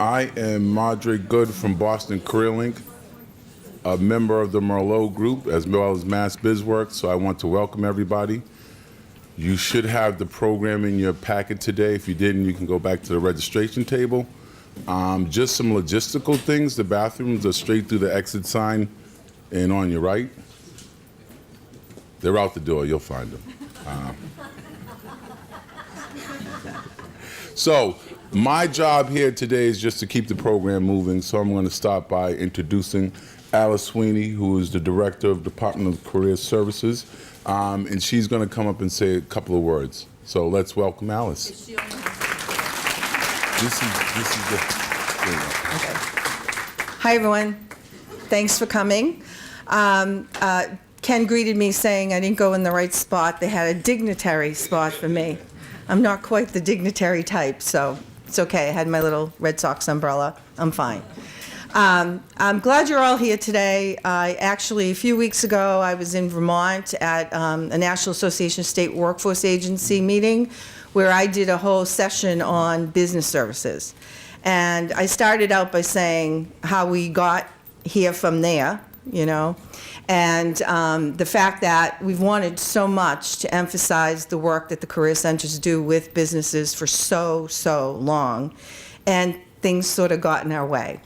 I am Madre Good from Boston Career Link, a member of the Merlot Group, as well as Mass Biz Works, so I want to welcome everybody. You should have the program in your packet today. If you didn't, you can go back to the registration table. Just some logistical things. The bathrooms are straight through the exit sign and on your right. They're out the door. You'll find them. So my job here today is just to keep the program moving, so I'm going to start by introducing Alice Weenie, who is the Director of Department of Career Services, and she's going to come up and say a couple of words. So let's welcome Alice. This is the... Okay. Hi, everyone. Thanks for coming. Ken greeted me saying I didn't go in the right spot. They had a dignitary spot for me. I'm not quite the dignitary type, so it's okay. I had my little Red Sox umbrella. I'm fine. I'm glad you're all here today. Actually, a few weeks ago, I was in Vermont at a National Association of State Workforce Agency meeting where I did a whole session on business services. And I started out by saying how we got here from there, you know, and the fact that we've wanted so much to emphasize the work that the career centers do with businesses for so long, and things sort of got in our way.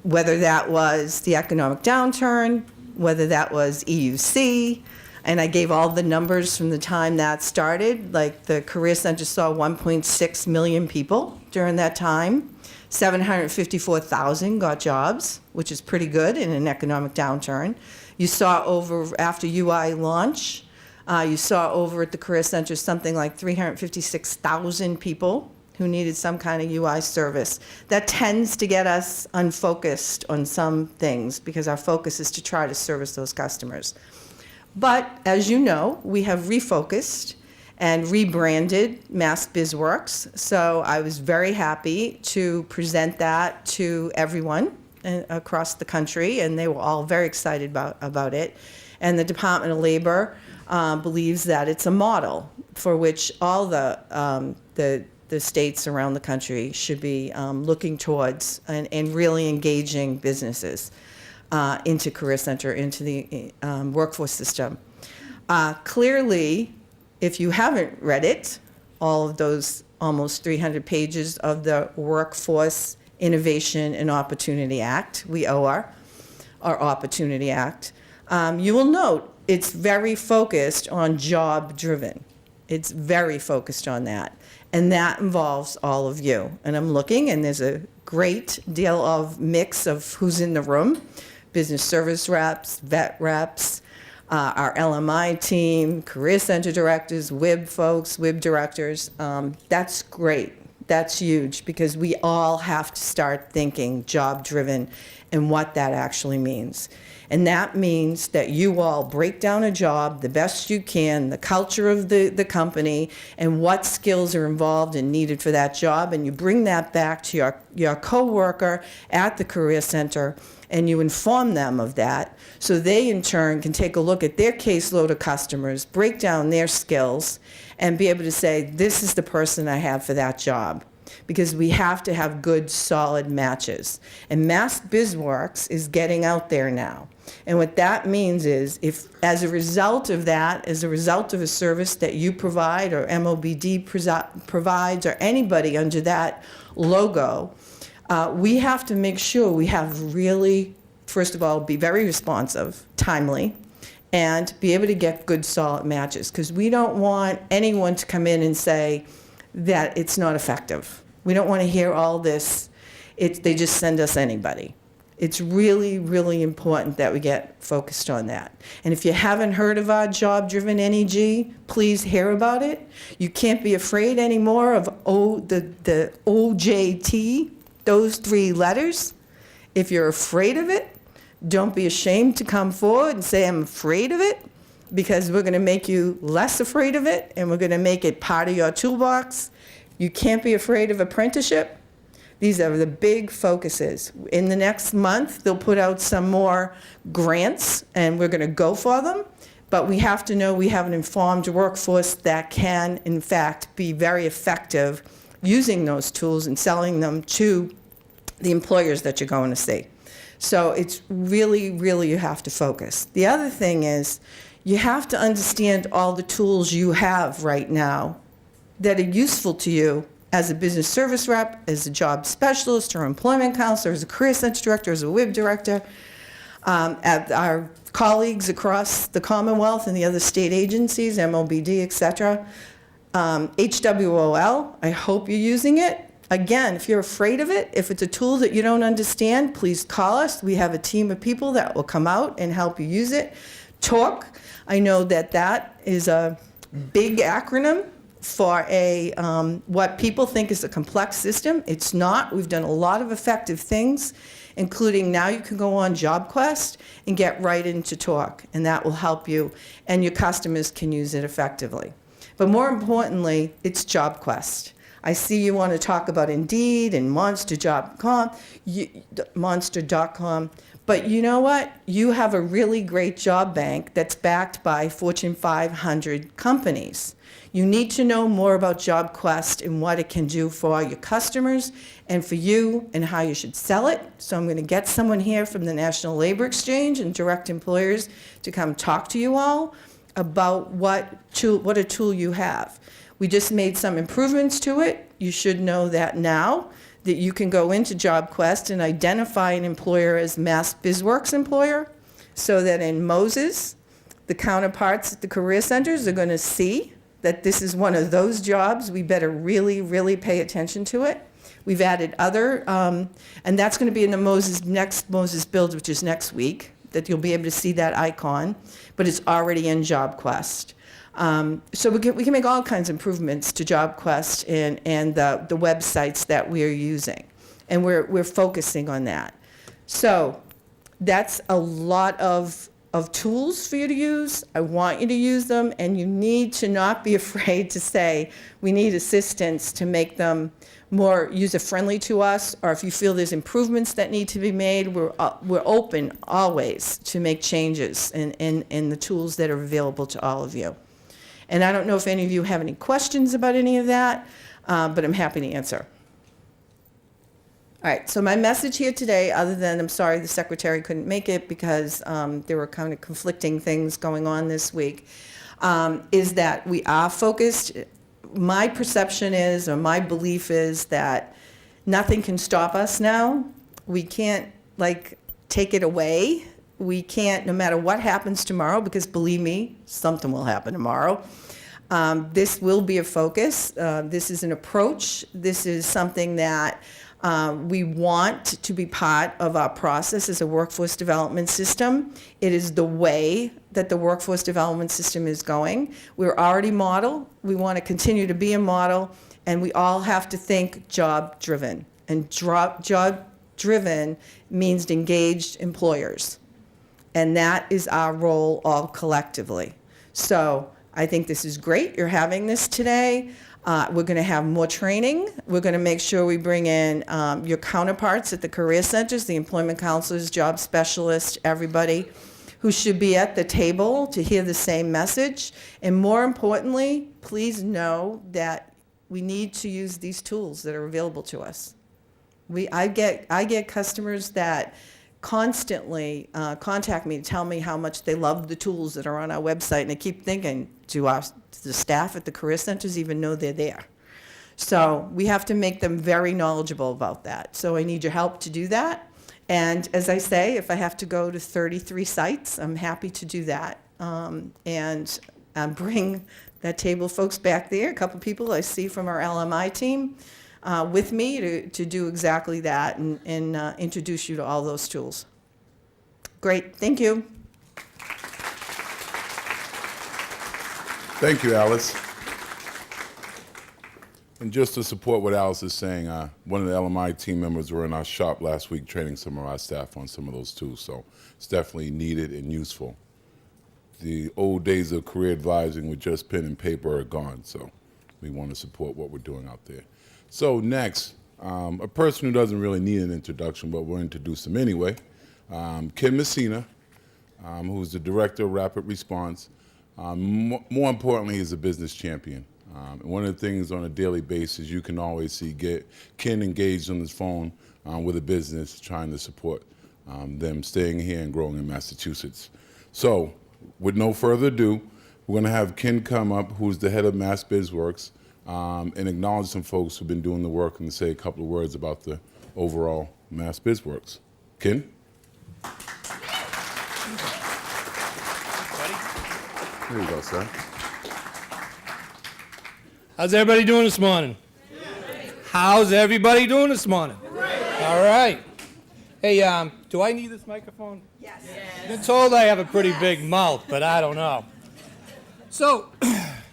Whether that was the economic downturn, whether that was EUC, and I gave all the numbers from the time that started, like the career center saw 1.6 million people during that time. 754,000 got jobs, which is pretty good in an economic downturn. You saw over, after UI launch, you saw over at the Career Center something like 356,000 people who needed some kind of UI service. That tends to get us unfocused on some things because our focus is to try to service those customers. But as you know, we have refocused and rebranded Mass Biz Works. So I was very happy to present that to everyone across the country, and they were all very excited about it. And the Department of Labor believes that it's a model for which all the states around the country should be looking towards and really engaging businesses into Career Center, into the workforce system. Clearly, if you haven't read it, all of those almost 300 pages of the Workforce Innovation and Opportunity Act, WIOA, or Opportunity Act, you will note it's very focused on job-driven. It's very focused on that. And that involves all of you. And I'm looking, and there's a great deal of mix of who's in the room: business service reps, vet reps, our LMI team, career center directors, WIB folks, WIB directors. That's great. That's huge because we all have to start thinking job-driven and what that actually means. And that means that you all break down a job the best you can, the culture of the company, and what skills are involved and needed for that job, and you bring that back to your coworker at the career center, and you inform them of that, so they in turn can take a look at their caseload of customers, break down their skills, and be able to say, this is the person I have for that job. Because we have to have good, solid matches. And Mass Biz Works is getting out there now. And what that means is, if as a result of that, as a result of a service that you provide or MOBD provides or anybody under that logo, we have to make sure we have really, first of all, be very responsive, timely, and be able to get good, solid matches. Because we don't want anyone to come in and say that it's not effective. We don't want to hear all this, they just send us anybody. It's really, really important that we get focused on that. And if you haven't heard of our job-driven NEG, please hear about it. You can't be afraid anymore of the OJT, those 3 letters. If you're afraid of it, don't be ashamed to come forward and say, I'm afraid of it, because we're going to make you less afraid of it, and we're going to make it part of your toolbox. You can't be afraid of apprenticeship. These are the big focuses. In the next month, they'll put out some more grants, and we're going to go for them. But we have to know we have an informed workforce that can, in fact, be very effective using those tools and selling them to the employers that you're going to see. So it's really, really, you have to focus. The other thing is you have to understand all the tools you have right now that are useful to you as a business service rep, as a job specialist or employment counselor, as a career center director, as a WIB director, at our colleagues across the Commonwealth and the other state agencies, MOBD, et cetera. HWOL, I hope you're using it. Again, if you're afraid of it, if it's a tool that you don't understand, please call us. We have a team of people that will come out and help you use it. TALK, I know that that is a big acronym for a what people think is a complex system. It's not. We've done a lot of effective things, including now you can go on JobQuest and get right into TALK, and that will help you, and your customers can use it effectively. But more importantly, it's JobQuest. I see you want to talk about Indeed and Monster.com, but you know what? You have a really great job bank that's backed by Fortune 500 companies. You need to know more about JobQuest and what it can do for your customers and for you and how you should sell it. So I'm going to get someone here from the National Labor Exchange and direct employers to come talk to you all about what a tool you have. We just made some improvements to it. You should know that now, that you can go into JobQuest and identify an employer as Mass Biz Works employer, so that in Moses, the counterparts at the career centers are going to see that this is one of those jobs. We better really, really pay attention to it. We've added other, and that's going to be in the next Moses build, which is next week, that you'll be able to see that icon, but it's already in JobQuest. So we can make all kinds of improvements to JobQuest and the websites that we are using, and we're focusing on that. So that's a lot of tools for you to use. I want you to use them, and you need to not be afraid to say, we need assistance to make them more user-friendly to us, or if you feel there's improvements that need to be made, we're open always to make changes in the tools that are available to all of you. And I don't know if any of you have any questions about any of that, but I'm happy to answer. All right, so my message here today, other than I'm sorry the secretary couldn't make it because there were kind of conflicting things going on this week, is that we are focused. My perception is, or my belief is, that nothing can stop us now. We can't, take it away. We can't, no matter what happens tomorrow, because believe me, something will happen tomorrow. This will be a focus. This is an approach. This is something that we want to be part of our process as a workforce development system. It is the way that the workforce development system is going. We're already model. We want to continue to be a model, and we all have to think job-driven. And job-driven means engaged employers. And that is our role all collectively. So I think this is great. You're having this today. We're going to have more training. We're going to make sure we bring in your counterparts at the career centers, the employment counselors, job specialists, everybody who should be at the table to hear the same message. And more importantly, please know that we need to use these tools that are available to us. I get customers that constantly contact me to tell me how much they love the tools that are on our website, and I keep thinking, do the staff at the career centers even know they're there? So we have to make them very knowledgeable about that. So I need your help to do that. And as I say, if I have to go to 33 sites, I'm happy to do that. And bring that table of folks back there, a couple people I see from our LMI team, with me to do exactly that and introduce you to all those tools. Great, thank you. Thank you, Alice. And just to support what Alice is saying, one of the LMI team members were in our shop last week training some of our staff on some of those tools, so it's definitely needed and useful. The old days of career advising with just pen and paper are gone, so we want to support what we're doing out there. So next, a person who doesn't really need an introduction, but we'll introduce him anyway, Ken Messina, who's the Director of Rapid Response. More importantly, he's a business champion. And one of the things on a daily basis, you can always see Ken engaged on his phone with a business trying to support them staying here and growing in Massachusetts. So, with no further ado, we're going to have Ken come up, who's the head of Mass Biz Works, and acknowledge some folks who've been doing the work and say a couple of words about the overall Mass Biz Works. Ken? There you go, sir. How's everybody doing this morning? How's everybody doing this morning? All right. Hey, do I need this microphone? Yes. I've been told I have a pretty big mouth, but I don't know. So,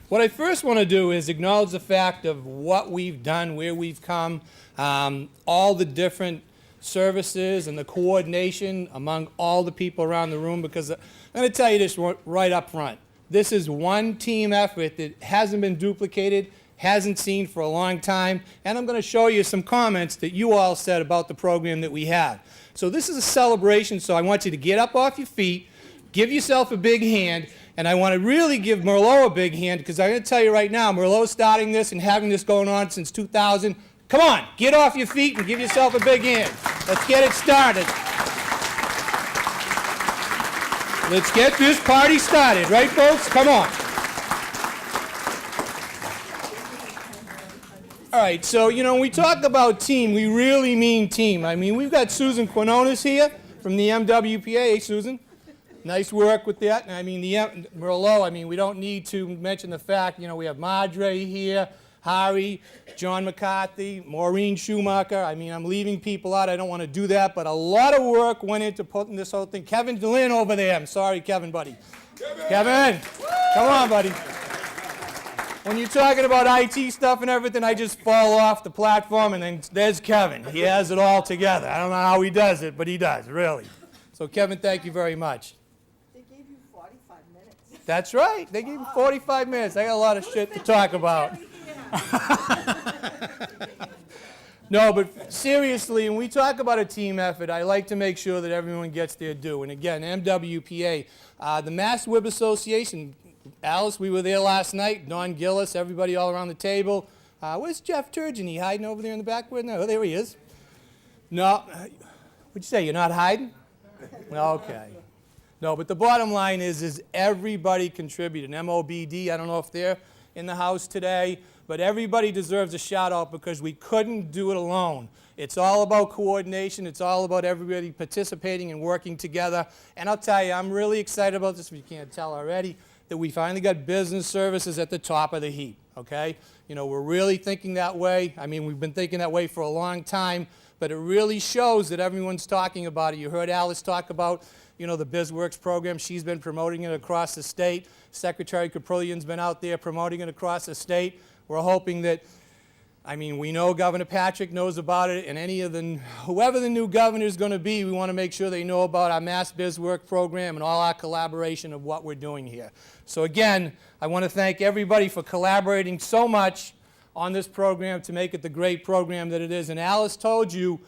what I first want to do is acknowledge the fact of what we've done, where we've come, all the different services and the coordination among all the people around the room, because I'm going to tell you this right up front. This is one team effort that hasn't been duplicated, hasn't seen for a long time, and I'm going to show you some comments that you all said about the program that we have. So this is a celebration, so I want you to get up off your feet, give yourself a big hand, and I want to really give Merlot a big hand, because I'm going to tell you right now, Merlot's starting this and having this going on since 2000. Come on, get off your feet and give yourself a big hand. Let's get it started. Let's get this party started, right, folks? Come on. All right, so, when we talk about team, we really mean team. I mean, we've got Susan Quinones here from the MWPA. Hey, Susan. Nice work with that. I mean, Merlot, we don't need to mention the fact, we have Madre here, Harry, John McCarthy, Maureen Schumacher. I'm leaving people out. I don't want to do that, but a lot of work went into putting this whole thing. Kevin DeLynn over there. I'm sorry, Kevin, buddy. Kevin, come on, buddy. When you're talking about IT stuff and everything, I just fall off the platform, and then there's Kevin. He has it all together. I don't know how he does it, but he does, really. So, Kevin, thank you very much. They gave you 45 minutes. That's right. They gave you 45 minutes. I got a lot of shit to talk about. No, but seriously, when we talk about a team effort, I like to make sure that everyone gets their due. And again, MWPA, the Mass Web Association, Alice, we were there last night, Don Gillis, everybody all around the table. Where's Jeff Turgeon? He hiding over there in the back? No, there he is. No, what'd you say, you're not hiding? Okay. No, but the bottom line is everybody contributed. MOBD, I don't know if they're in the house today, but everybody deserves a shout out because we couldn't do it alone. It's all about coordination. It's all about everybody participating and working together. And I'll tell you, I'm really excited about this, if you can't tell already, that we finally got business services at the top of the heap, okay? We're really thinking that way. We've been thinking that way for a long time, but it really shows that everyone's talking about it. You heard Alice talk about, the Biz Works program. She's been promoting it across the state. Secretary Caprillian's been out there promoting it across the state. We're hoping that, we know Governor Patrick knows about it, and whoever the new governor is going to be, we want to make sure they know about our Mass Biz Work program and all our collaboration of what we're doing here. So again, I want to thank everybody for collaborating so much on this program to make it the great program that it is. And Alice told you,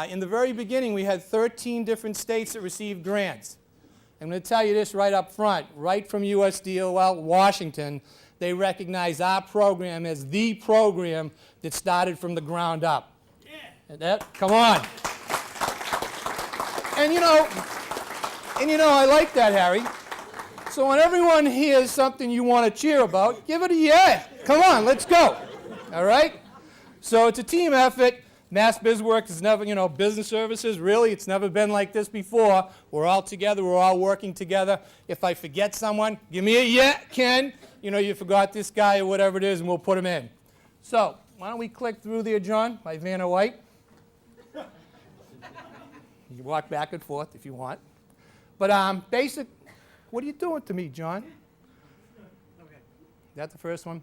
in the very beginning, we had 13 different states that received grants. I'm going to tell you this right up front, right from USDOL, Washington, they recognize our program as the program that started from the ground up. Yeah. Come on. And I like that, Harry. So when everyone hears something you want to cheer about, give it a yeah. Come on, let's go. All right? So it's a team effort. Mass Biz Works is never, business services, really, it's never been like this before. We're all together, we're all working together. If I forget someone, give me a yeah, Ken. You forgot this guy or whatever it is, and we'll put him in. So, why don't we click through there, John, by Vanna White. You can walk back and forth if you want. But what are you doing to me, John? Okay. That's the first one.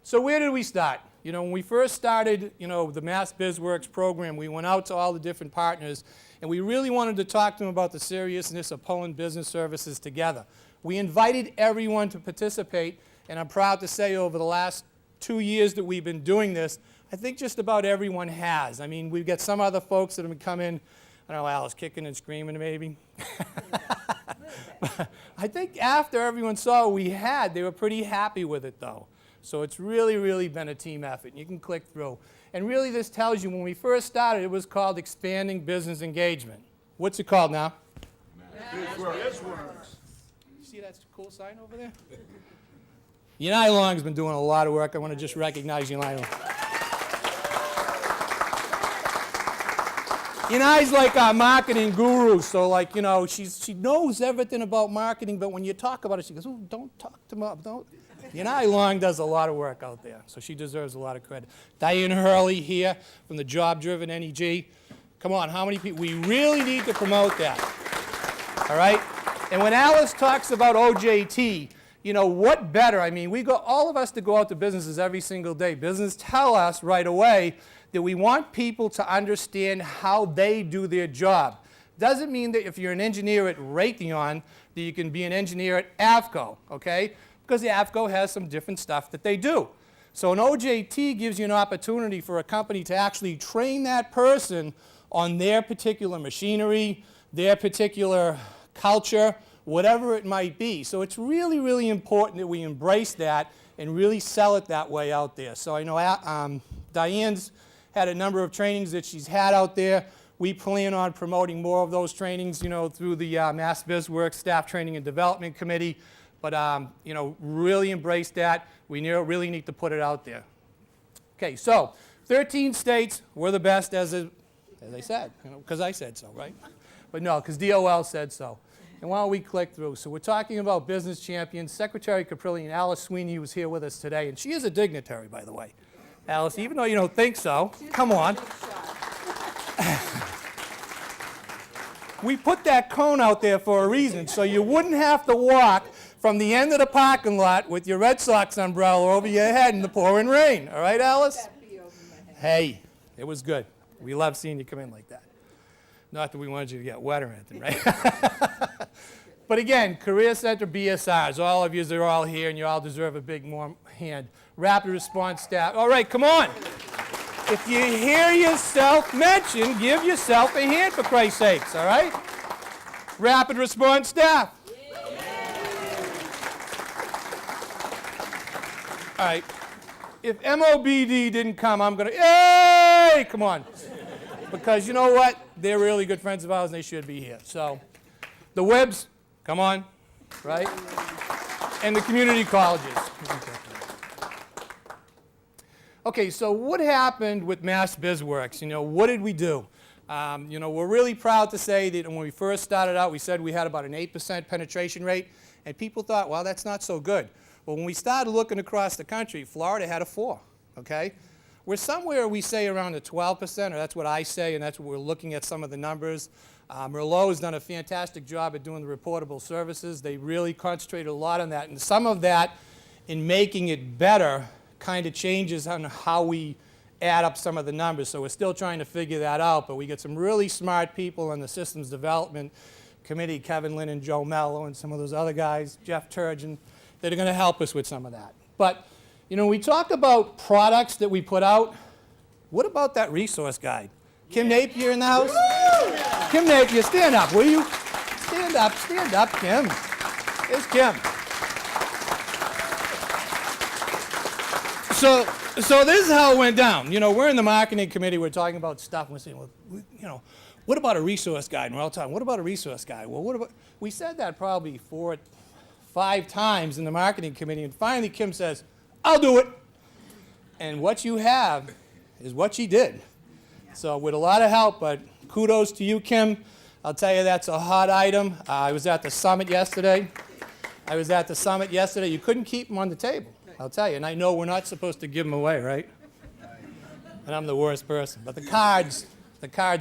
So where did we start? When we first started, the Mass Biz Works program, we went out to all the different partners, and we really wanted to talk to them about the seriousness of pulling business services together. We invited everyone to participate, and I'm proud to say over the last 2 years that we've been doing this, I think just about everyone has. We've got some other folks that have come in I don't know, Alice, kicking and screaming maybe. I think after everyone saw what we had, they were pretty happy with it though. So it's really, really been a team effort. And you can click through. And really this tells you when we first started, it was called Expanding Business Engagement. What's it called now? Biz Works. You see that cool sign over there? United Long's been doing a lot of work. I want to just recognize United Long. United's like our marketing guru, so like, you know, she knows everything about marketing, but when you talk about it, she goes, oh, don't talk to me, don't. United Long does a lot of work out there, so she deserves a lot of credit. Diane Hurley here from the Job-Driven NEG. Come on, how many people? We really need to promote that, all right? And when Alice talks about OJT, you know, what better? I mean, all of us to go out to businesses every single day. Businesses tell us right away that we want people to understand how they do their job. Doesn't mean that if you're an engineer at Raytheon, that you can be an engineer at AVCO, okay? Because the AVCO has some different stuff that they do. So an OJT gives you an opportunity for a company to actually train that person on their particular machinery, their particular culture, whatever it might be. So it's really, really important that we embrace that and really sell it that way out there. So I know Diane's had a number of trainings that she's had out there. We plan on promoting more of those trainings, you know, through the Mass Biz Works Staff Training and Development Committee. But, you know, really embrace that. We really need to put it out there. Okay, so 13 states, we're the best as I said, because I said so, right? But no, because DOL said so. And why don't we click through? So we're talking about business champions. Secretary Caprilli and Alice Sweeney was here with us today, and she is a dignitary, by the way. Alice, even though you don't think so, come on. We put that cone out there for a reason, so you wouldn't have to walk from the end of the parking lot with your Red Sox umbrella over your head in the pouring rain. All right, Alice? Hey, it was good. We love seeing you come in like that. Not that we wanted you to get wet or anything, right? But again, Career Center BSRs, all of you are all here, and you all deserve a big warm hand. Rapid response staff. All right, come on. If you hear yourself mentioned, give yourself a hand, for Christ's sakes, all right? Rapid response staff. All right. If MOBD didn't come, I'm going to, yay! Come on. Because you know what? They're really good friends of ours, and they should be here. So the Webs, come on, right? And the community colleges. Okay, so what happened with Mass Biz Works? You know, what did we do? You know, we're really proud to say that when we first started out, we said we had about an 8% penetration rate, and people thought, well, that's not so good. Well, when we started looking across the country, Florida had a 4, okay? We're somewhere, we say, around the 12%, or that's what I say, and that's what we're looking at some of the numbers. Merlot has done a fantastic job at doing the reportable services. They really concentrated a lot on that, and some of that, in making it better, kind of changes on how we add up some of the numbers. So we're still trying to figure that out, but we got some really smart people on the Systems Development Committee, Kevin Lynn and Joe Mello, and some of those other guys, Jeff Turgeon, that are going to help us with some of that. But, you know, we talk about products that we put out. What about that resource guide? Kim Napier in the house? Kim Napier, stand up, will you? Stand up, Kim. Here's Kim. So this is how it went down. You know, we're in the marketing committee, we're talking about stuff, and we're saying, well, you know, what about a resource guide? And we're all talking, what about a resource guide? Well, what about, we said that probably 4 or 5 times in the marketing committee, and finally Kim says, I'll do it. And what you have is what she did. So with a lot of help, but kudos to you, Kim. I'll tell you that's a hot item. I was at the summit yesterday. You couldn't keep them on the table, I'll tell you. And I know we're not supposed to give them away, right? And I'm the worst person. But the cards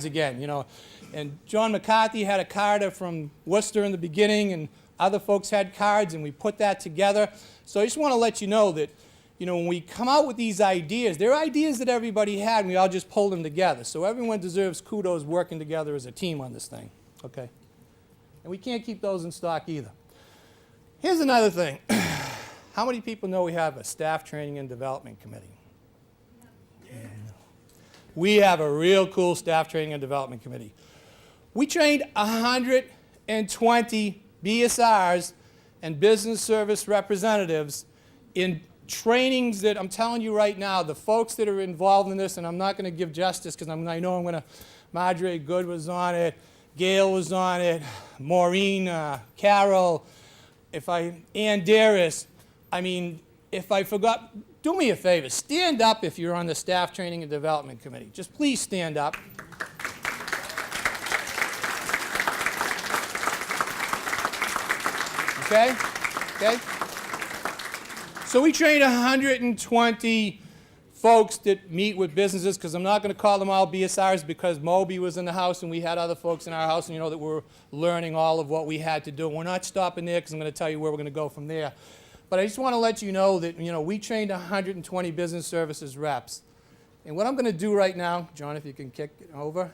again, you know. And John McCarthy had a card from Worcester in the beginning, and other folks had cards, and we put that together. So I just want to let you know that, you know, when we come out with these ideas, they're ideas that everybody had, and we all just pulled them together. So everyone deserves kudos working together as a team on this thing, okay? And we can't keep those in stock either. Here's another thing. How many people know we have a staff training and development committee? Yeah. We have a real cool staff training and development committee. We trained 120 BSRs and business service representatives in trainings that I'm telling you right now, the folks that are involved in this, and I'm not going to give justice because I know I'm going to, Marjorie Good was on it, Gail was on it, Maureen, Carol, Ann Darris. I mean, if I forgot, do me a favor, stand up if you're on the Staff Training and Development Committee. Just please stand up. Okay? Okay? So we trained 120 folks that meet with businesses, because I'm not going to call them all BSRs because Moby was in the house and we had other folks in our house, and you know that we're learning all of what we had to do. We're not stopping there because I'm going to tell you where we're going to go from there. But I just want to let you know that, we trained 120 business services reps. And what I'm going to do right now, John, if you can kick it over,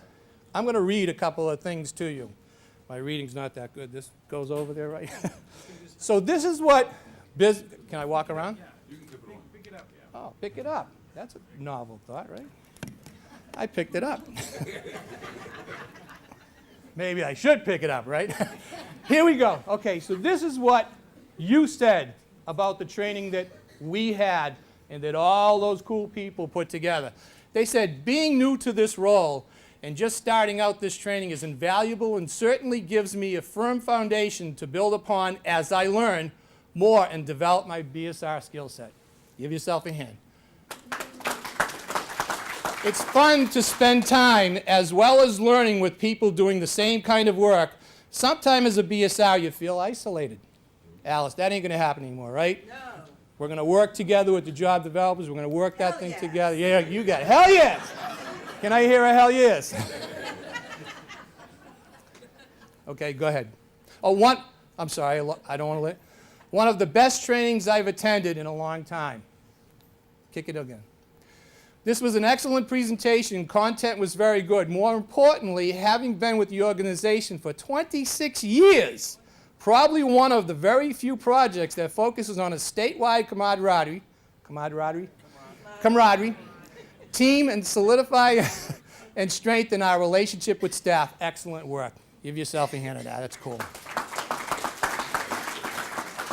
I'm going to read a couple of things to you. My reading's not that good. This goes over there, right? So this is what can I walk around? Yeah, you can pick it up, yeah. Oh, pick it up. That's a novel thought, right? I picked it up. Maybe I should pick it up, right? Here we go. Okay, so this is what you said about the training that we had and that all those cool people put together. They said, being new to this role and just starting out this training is invaluable and certainly gives me a firm foundation to build upon as I learn more and develop my BSR skill set. Give yourself a hand. It's fun to spend time as well as learning with people doing the same kind of work. Sometimes as a BSR you feel isolated. Alice, that ain't going to happen anymore, right? No. We're going to work together with the job developers. We're going to work that thing together. Yeah, you got it. Hell yes! Can I hear a hell yes? Okay, go ahead. Oh, I'm sorry, I don't want to let. One of the best trainings I've attended in a long time. Kick it again. This was an excellent presentation. Content was very good. More importantly, having been with the organization for 26 years, probably one of the very few projects that focuses on a statewide camaraderie, team, and solidify and strengthen our relationship with staff. Excellent work. Give yourself a hand at that. That's cool.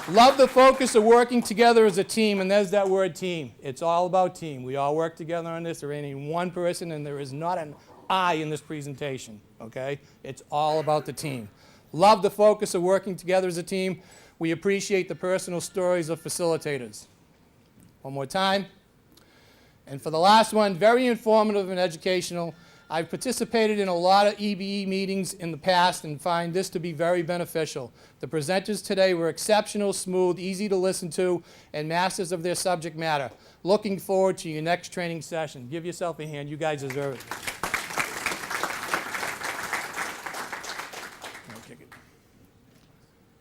Love the focus of working together as a team, and there's that word team. It's all about team. We all work together on this. There ain't any one person, and there is not an I in this presentation, okay? It's all about the team. Love the focus of working together as a team. We appreciate the personal stories of facilitators. One more time. And for the last one, very informative and educational. I've participated in a lot of EBE meetings in the past and find this to be very beneficial. The presenters today were exceptional, smooth, easy to listen to, and masters of their subject matter. Looking forward to your next training session. Give yourself a hand. You guys deserve it.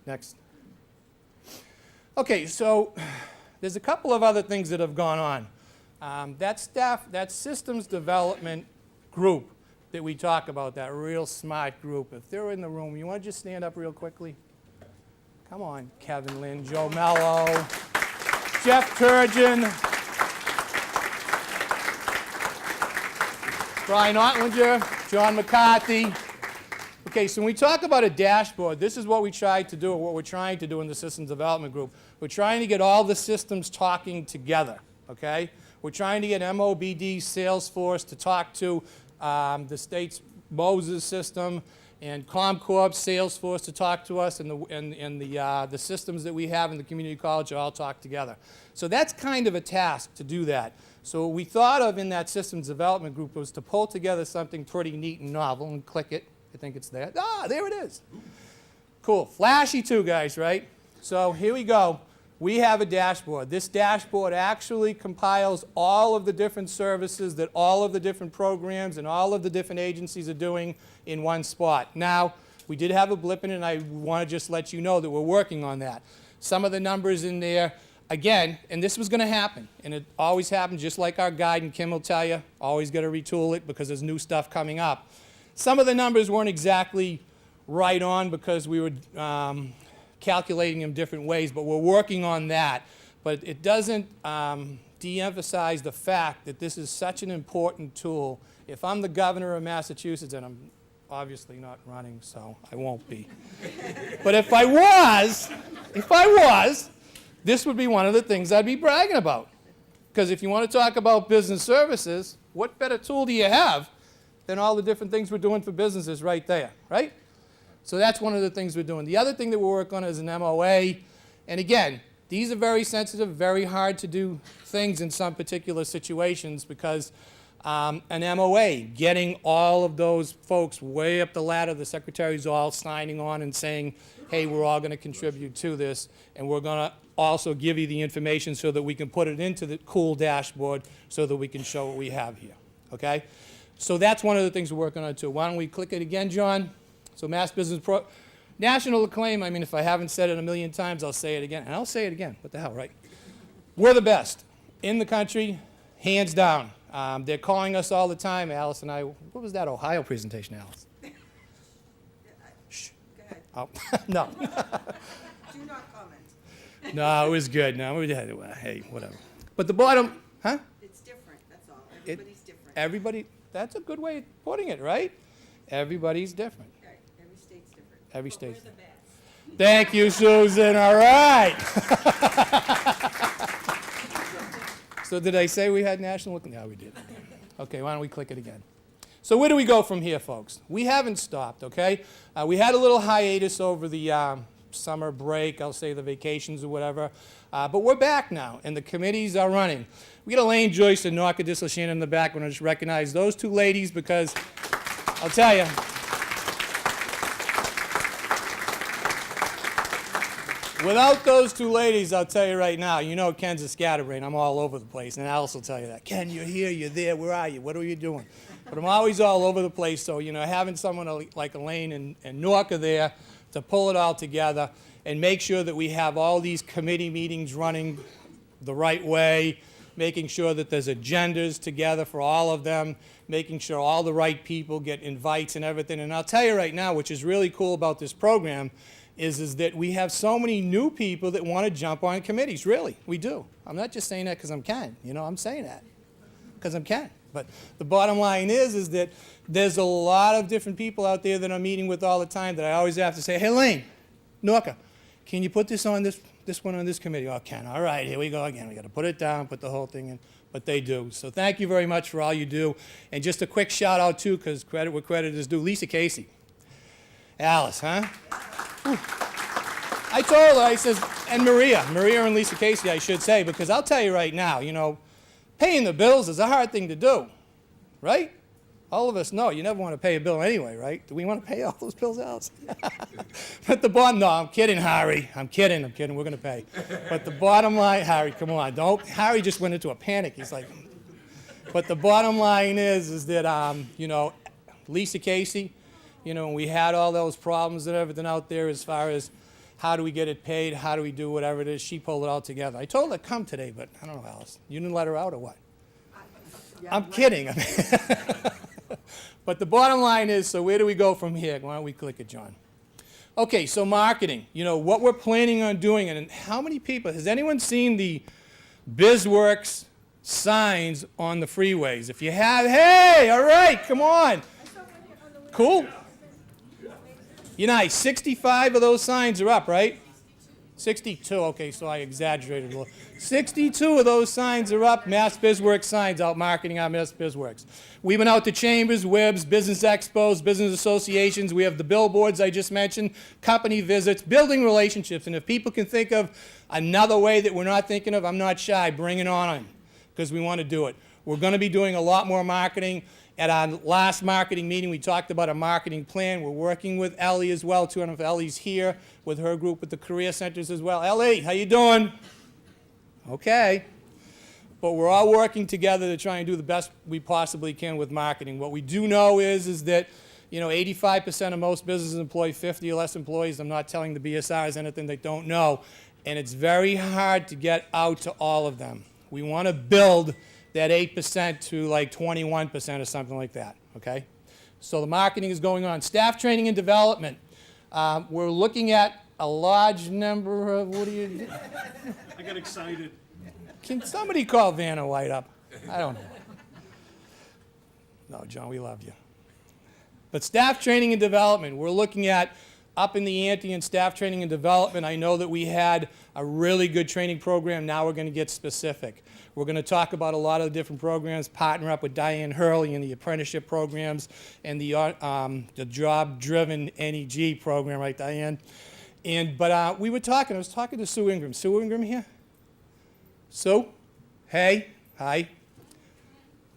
Next. Okay, so there's a couple of other things that have gone on. That systems development group that we talk about, that real smart group, if they're in the room, you want to just stand up real quickly? Come on, Kevin Lynn, Joe Mello, Jeff Turgeon, Brian Ottlinger, John McCarthy. Okay, so when we talk about a dashboard, this is what we tried to do, or what we're trying to do in the systems development group. We're trying to get all the systems talking together, okay? We're trying to get MOBD, Salesforce to talk to the state's Moses system, and ComCorp, Salesforce to talk to us, and the systems that we have in the community college all talk together. So that's kind of a task to do that. So what we thought of in that systems development group was to pull together something pretty neat and novel, and click it. I think it's there. Ah, there it is. Cool. Flashy too, guys, right? So here we go. We have a dashboard. This dashboard actually compiles all of the different services that all of the different programs and all of the different agencies are doing in one spot. Now, we did have a blip in it, and I want to just let you know that we're working on that. Some of the numbers in there, again, and this was going to happen, and it always happens, just like our guide, and Kim will tell you, always got to retool it because there's new stuff coming up. Some of the numbers weren't exactly right on because we were calculating them different ways, but we're working on that. But it doesn't de-emphasize the fact that this is such an important tool. If I'm the governor of Massachusetts, and I'm obviously not running, so I won't be. But if I was, this would be one of the things I'd be bragging about. Because if you want to talk about business services, what better tool do you have than all the different things we're doing for businesses right there, right? So that's one of the things we're doing. The other thing that we're working on is an MOA. And again, these are very sensitive, very hard to do things in some particular situations because an MOA, getting all of those folks way up the ladder, the secretaries all signing on and saying, hey, we're all going to contribute to this, and we're going to also give you the information so that we can put it into the cool dashboard so that we can show what we have here, okay? So that's one of the things we're working on too. Why don't we click it again, John? So Mass Business Pro, national acclaim, I mean, if I haven't said it a million times, I'll say it again, and I'll say it again, what the hell, right? We're the best in the country, hands down. They're calling us all the time, Alice and I. What was that Ohio presentation, Alice? Shh. Go ahead. Oh, no. Do not comment. No, it was good. No, hey, whatever. But the bottom, huh? It's different, that's all. Everybody's different. Everybody, that's a good way of putting it, right? Everybody's different. Right, every state's different. Every state's different. We're the best. Thank you, Susan. All right. So did I say we had national? No, we did. Okay, why don't we click it again? So where do we go from here, folks? We haven't stopped, okay? We had a little hiatus over the summer break, I'll say the vacations or whatever, but we're back now, and the committees are running. We got Elaine Joyce and Norca Dislashan in the back. I want to just recognize those two ladies because I'll tell you, without those two ladies, I'll tell you right now, you know Ken's a scatterbrain. I'm all over the place, and Alice will tell you that. Ken, you're here, you're there, where are you? What are you doing? But I'm always all over the place, so, you know, having someone like Elaine and Norca there to pull it all together and make sure that we have all these committee meetings running the right way, making sure that there's agendas together for all of them, making sure all the right people get invites and everything. And I'll tell you right now, which is really cool about this program, is that we have so many new people that want to jump on committees. Really, we do. I'm not just saying that because I'm Ken. You know, I'm saying that because I'm Ken. But the bottom line is that there's a lot of different people out there that I'm meeting with all the time that I always have to say, hey, Lane, Norca, can you put this on this one on this committee? Oh, Ken, all right, here we go again. We got to put it down, put the whole thing in. But they do. So thank you very much for all you do. And just a quick shout out too, because credit where credit is due, Lisa Casey. Alice, huh? I told her, I says, and Maria and Lisa Casey, I should say, because I'll tell you right now, you know, paying the bills is a hard thing to do, right? All of us know you never want to pay a bill anyway, right? Do we want to pay all those bills out? But the bottom, no, I'm kidding, Harry. I'm kidding, we're going to pay. But the bottom line, Harry, come on, don't, Harry just went into a panic. He's like, but the bottom line is that, you know, Lisa Casey, you know, we had all those problems and everything out there as far as how do we get it paid, how do we do whatever it is, she pulled it all together. I told her to come today, but I don't know, Alice. You didn't let her out or what? I'm kidding. But the bottom line is, so where do we go from here? Why don't we click it, John? Okay, so marketing. You know, what we're planning on doing, and how many people, has anyone seen the Biz Works signs on the freeways? If you have, hey, all right, come on. Cool. You know, 65 of those signs are up, right? 62, okay, so I exaggerated a little. 62 of those signs are up, Mass Biz Works signs out marketing our Mass Biz Works. We went out to chambers, WIBs, business expos, business associations. We have the billboards I just mentioned, company visits, building relationships. And if people can think of another way that we're not thinking of, I'm not shy, bring it on, because we want to do it. We're going to be doing a lot more marketing. At our last marketing meeting, we talked about a marketing plan. We're working with Ellie as well, too. I don't know if Ellie's here with her group with the career centers as well. Ellie, how you doing? Okay. But we're all working together to try and do the best we possibly can with marketing. What we do know is that, you know, 85% of most businesses employ 50 or less employees. I'm not telling the BSRs anything they don't know. And it's very hard to get out to all of them. We want to build that 8% to like 21% or something like that, okay? So the marketing is going on. Staff training and development. We're looking at a large number of, what do you do? I got excited. Can somebody call Vanna White up? I don't know. No, John, we love you. But staff training and development, we're looking at upping the ante in staff training and development. I know that we had a really good training program. Now we're going to get specific. We're going to talk about a lot of the different programs, partner up with Diane Hurley in the apprenticeship programs and the job-driven NEG program, right, Diane? But I was talking to Sue Ingram. Sue Ingram here? Sue? Hey, hi.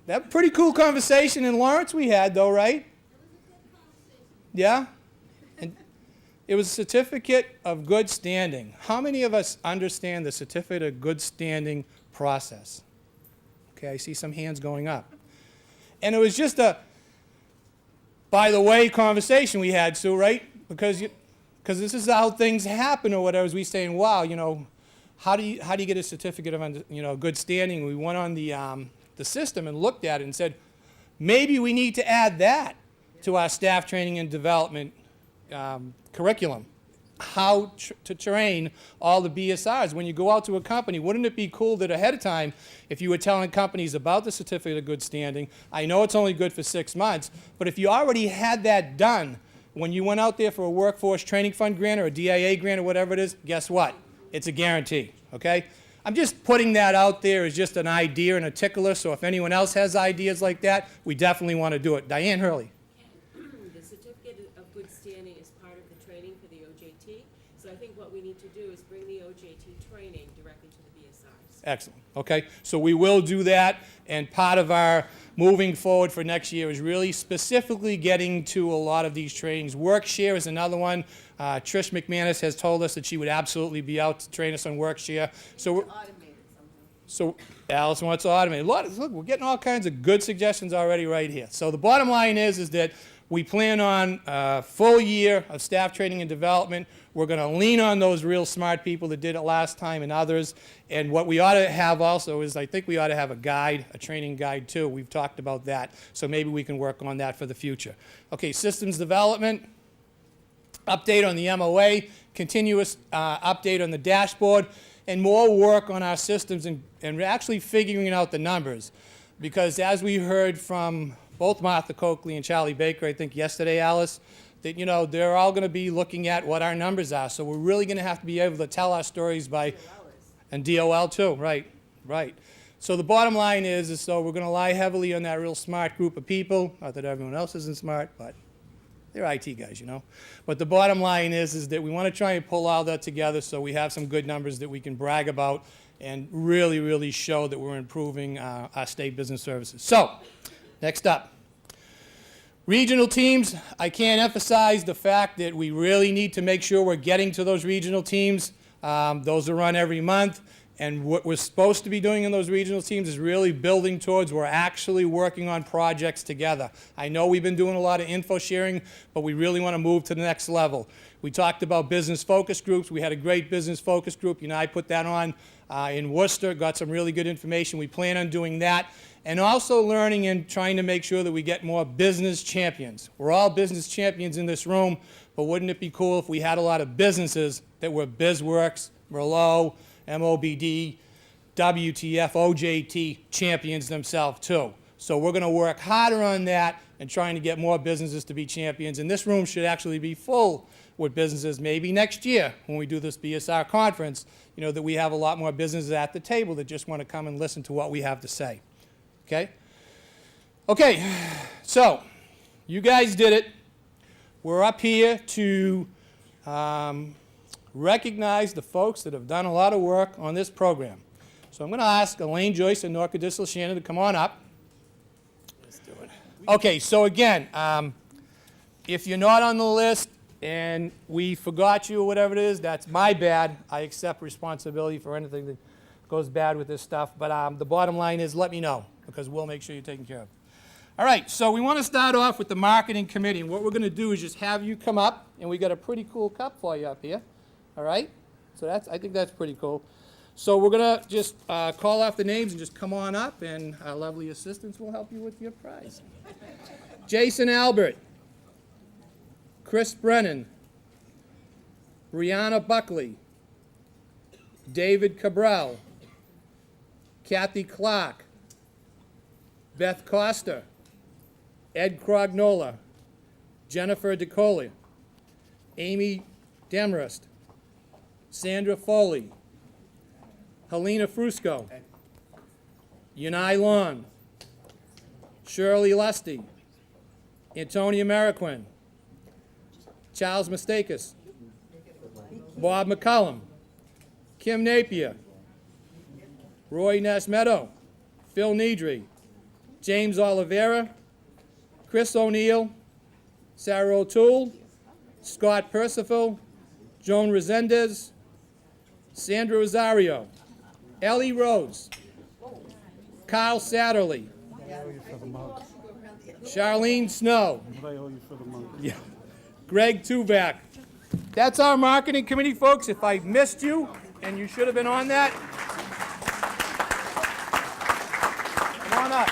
That was a pretty cool conversation in Lawrence we had, though, right? Yeah? And it was a certificate of good standing. How many of us understand the certificate of good standing process? Okay, I see some hands going up. And it was just a by the way conversation we had, Sue, right? Because this is how things happen or whatever. As we saying, wow, how do you get a certificate of good standing? We went on the system and looked at it and said, maybe we need to add that to our staff training and development curriculum. How to train all the BSRs. When you go out to a company, wouldn't it be cool that ahead of time, if you were telling companies about the certificate of good standing, I know it's only good for 6 months, but if you already had that done when you went out there for a workforce training fund grant or a DIA grant or whatever it is, guess what? It's a guarantee, okay? I'm just putting that out there as just an idea and a tickler, so if anyone else has ideas like that, we definitely want to do it. Diane Hurley. The certificate of good standing is part of the training for the OJT, so I think what we need to do is bring the OJT training directly to the BSRs. Excellent. Okay, so we will do that, and part of our moving forward for next year is really specifically getting to a lot of these trainings. Workshare is another one. Trish McManus has told us that she would absolutely be out to train us on Workshare. So Alice wants to automate. Look, we're getting all kinds of good suggestions already right here. So the bottom line is that we plan on a full year of staff training and development. We're going to lean on those real smart people that did it last time and others. And what we ought to have also is I think we ought to have a guide, a training guide too. We've talked about that. So maybe we can work on that for the future. Okay, systems development, update on the MOA, continuous update on the dashboard, and more work on our systems and actually figuring out the numbers. Because as we heard from both Martha Coakley and Charlie Baker, I think yesterday, Alice, that they're all going to be looking at what our numbers are. So we're really going to have to be able to tell our stories by, and DOL too, right. So the bottom line is so we're going to rely heavily on that real smart group of people. Not that everyone else isn't smart, but they're IT guys, But the bottom line is that we want to try and pull all that together so we have some good numbers that we can brag about and really, really show that we're improving our state business services. So, next up, regional teams. I can't emphasize the fact that we really need to make sure we're getting to those regional teams. Those are run every month. And what we're supposed to be doing in those regional teams is really building towards we're actually working on projects together. I know we've been doing a lot of info sharing, but we really want to move to the next level. We talked about business focus groups. We had a great business focus group. I put that on in Worcester, got some really good information. We plan on doing that. And also learning and trying to make sure that we get more business champions. We're all business champions in this room, but wouldn't it be cool if we had a lot of businesses that were Biz Works, Merlot, MOBD, WTF, OJT champions themselves too. So we're going to work harder on that and trying to get more businesses to be champions. And this room should actually be full with businesses maybe next year when we do this BSR conference, that we have a lot more businesses at the table that just want to come and listen to what we have to say. Okay? Okay, so you guys did it. We're up here to recognize the folks that have done a lot of work on this program. So I'm going to ask Elaine Joyce and Norca Disla-Shannon to come on up. Let's do it. Okay, so again, if you're not on the list and we forgot you or whatever it is, that's my bad. I accept responsibility for anything that goes bad with this stuff. But the bottom line is let me know because we'll make sure you're taken care of. All right, so we want to start off with the marketing committee. And what we're going to do is just have you come up, and we got a pretty cool cup for you up here. All right? So I think that's pretty cool. So we're going to just call off the names and just come on up, and our lovely assistants will help you with your prize. Jason Albert, Chris Brennan, Brianna Buckley, David Cabral, Kathy Clark, Beth Costa, Ed Crognola, Jennifer DeColia, Amy Demarest, Sandra Foley, Helena Frusco, Yanai Long, Shirley Lusty, Antonia Mariquin, Charles Mistakis, Bob McCullum, Kim Napier, Roy Nasmeadow, Phil Nedry, James Oliveira, Chris O'Neill, Sarah O'Toole, Scott Percival, Joan Resendez, Sandra Rosario, Ellie Rose, Kyle Satterley, Charlene Snow, Greg Tuvak. That's our marketing committee, folks. If I missed you, and you should have been on that, come on up.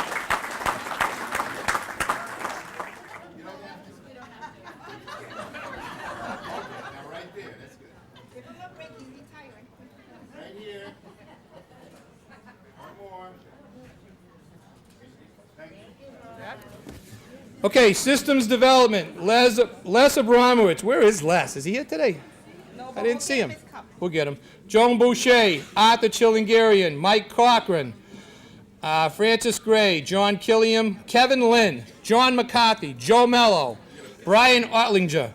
Okay, systems development, Les Abramowitz. Where is Les? Is he here today? No, I didn't see him. We'll get him. Joan Boucher, Arthur Chillingarian, Mike Cochran, Francis Gray, John Killiam, Kevin Lynn, John McCarthy, Joe Mello, Brian Ottlinger,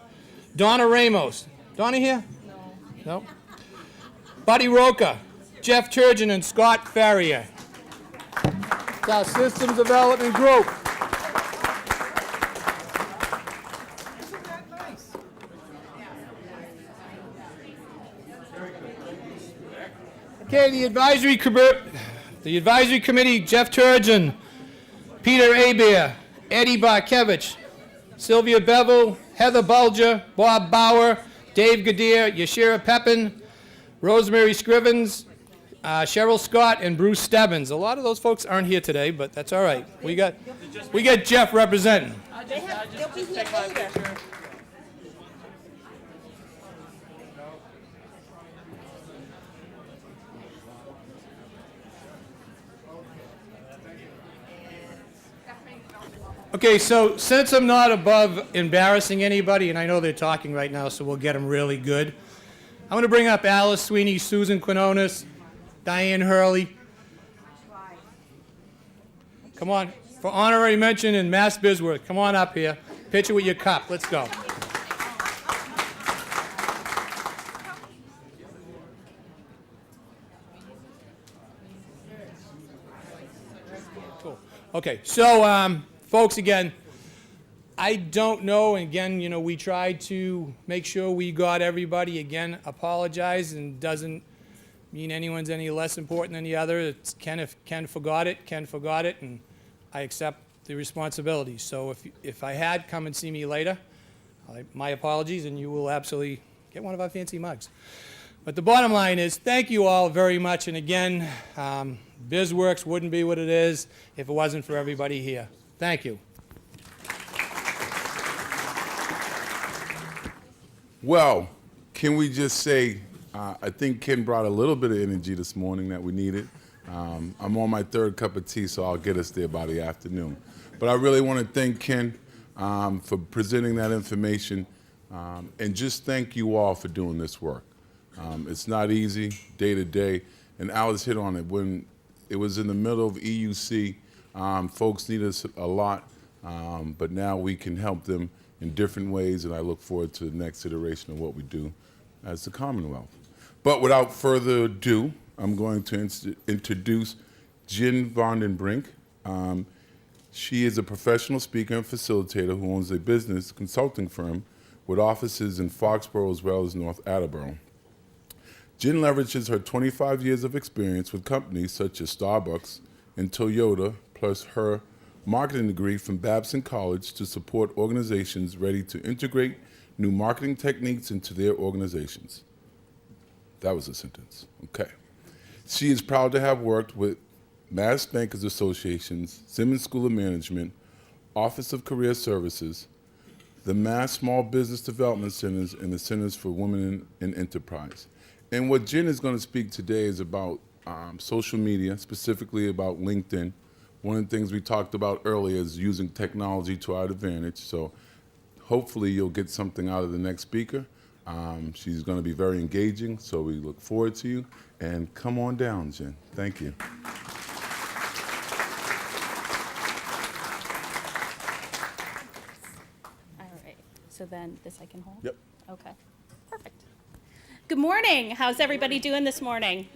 Donna Ramos. Donna here? No. Buddy Roca, Jeff Turgeon, and Scott Farrier. It's our systems development group. Okay, the advisory committee, Jeff Turgeon, Peter Abear, Eddie Barkevich, Sylvia Bevel, Heather Bulger, Bob Bauer, Dave Gadir, Yashira Pepin, Rosemary Scrivens, Cheryl Scott, and Bruce Stebbins. A lot of those folks aren't here today, but that's all right. We got Jeff representing. They'll be here later. Okay, so since I'm not above embarrassing anybody, and I know they're talking right now, so we'll get them really good, I'm going to bring up Alice Sweeney, Susan Quinones, Diane Hurley. Come on, for honorary mention in Mass Biz Works. Come on up here. Picture with your cup. Let's go. Cool. Okay, so folks, again, I don't know. Again, we tried to make sure we got everybody. Again, apologize, and doesn't mean anyone's any less important than the other. It's Ken forgot it, and I accept the responsibility. So if I had, come and see me later. My apologies, and you will absolutely get one of our fancy mugs. But the bottom line is, thank you all very much. And again, Biz Works wouldn't be what it is if it wasn't for everybody here. Thank you. Well, can we just say, I think Ken brought a little bit of energy this morning that we needed. I'm on my third cup of tea, so I'll get us there by the afternoon. But I really want to thank Ken for presenting that information, and just thank you all for doing this work. It's not easy day to day, and Alice hit on it. When it was in the middle of EUC, folks need us a lot, but now we can help them in different ways, and I look forward to the next iteration of what we do as the Commonwealth. But without further ado, I'm going to introduce Jin Vandenbrink. She is a professional speaker and facilitator who owns a business consulting firm with offices in Foxborough as well as North Attleboro. Jin leverages her 25 years of experience with companies such as Starbucks and Toyota, plus her marketing degree from Babson College to support organizations ready to integrate new marketing techniques into their organizations. That was a sentence. Okay. She is proud to have worked with Mass Bankers Associations, Simmons School of Management, Office of Career Services, the Mass Small Business Development Centers, and the Centers for Women in Enterprise. And what Jen is going to speak today is about social media, specifically about LinkedIn. One of the things we talked about earlier is using technology to our advantage. So hopefully you'll get something out of the next speaker. She's going to be very engaging, so we look forward to you. And come on down, Jen. Thank you. All right, so then this I can hold? Yep. Okay, perfect. Good morning. How's everybody doing this morning?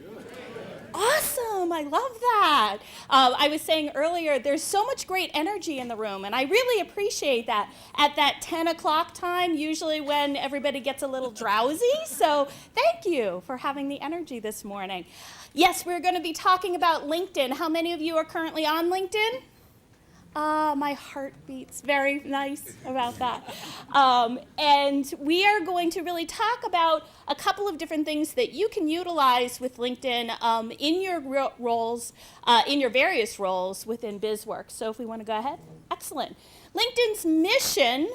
Awesome, I love that. I was saying earlier, there's so much great energy in the room, and I really appreciate that. At that 10 o'clock time, usually when everybody gets a little drowsy, so thank you for having the energy this morning. Yes, we're going to be talking about LinkedIn. How many of you are currently on LinkedIn? My heart beats very nice about that. And we are going to really talk about a couple of different things that you can utilize with LinkedIn in your roles, in your various roles within Biz Works. So if we want to go ahead, excellent. LinkedIn's mission,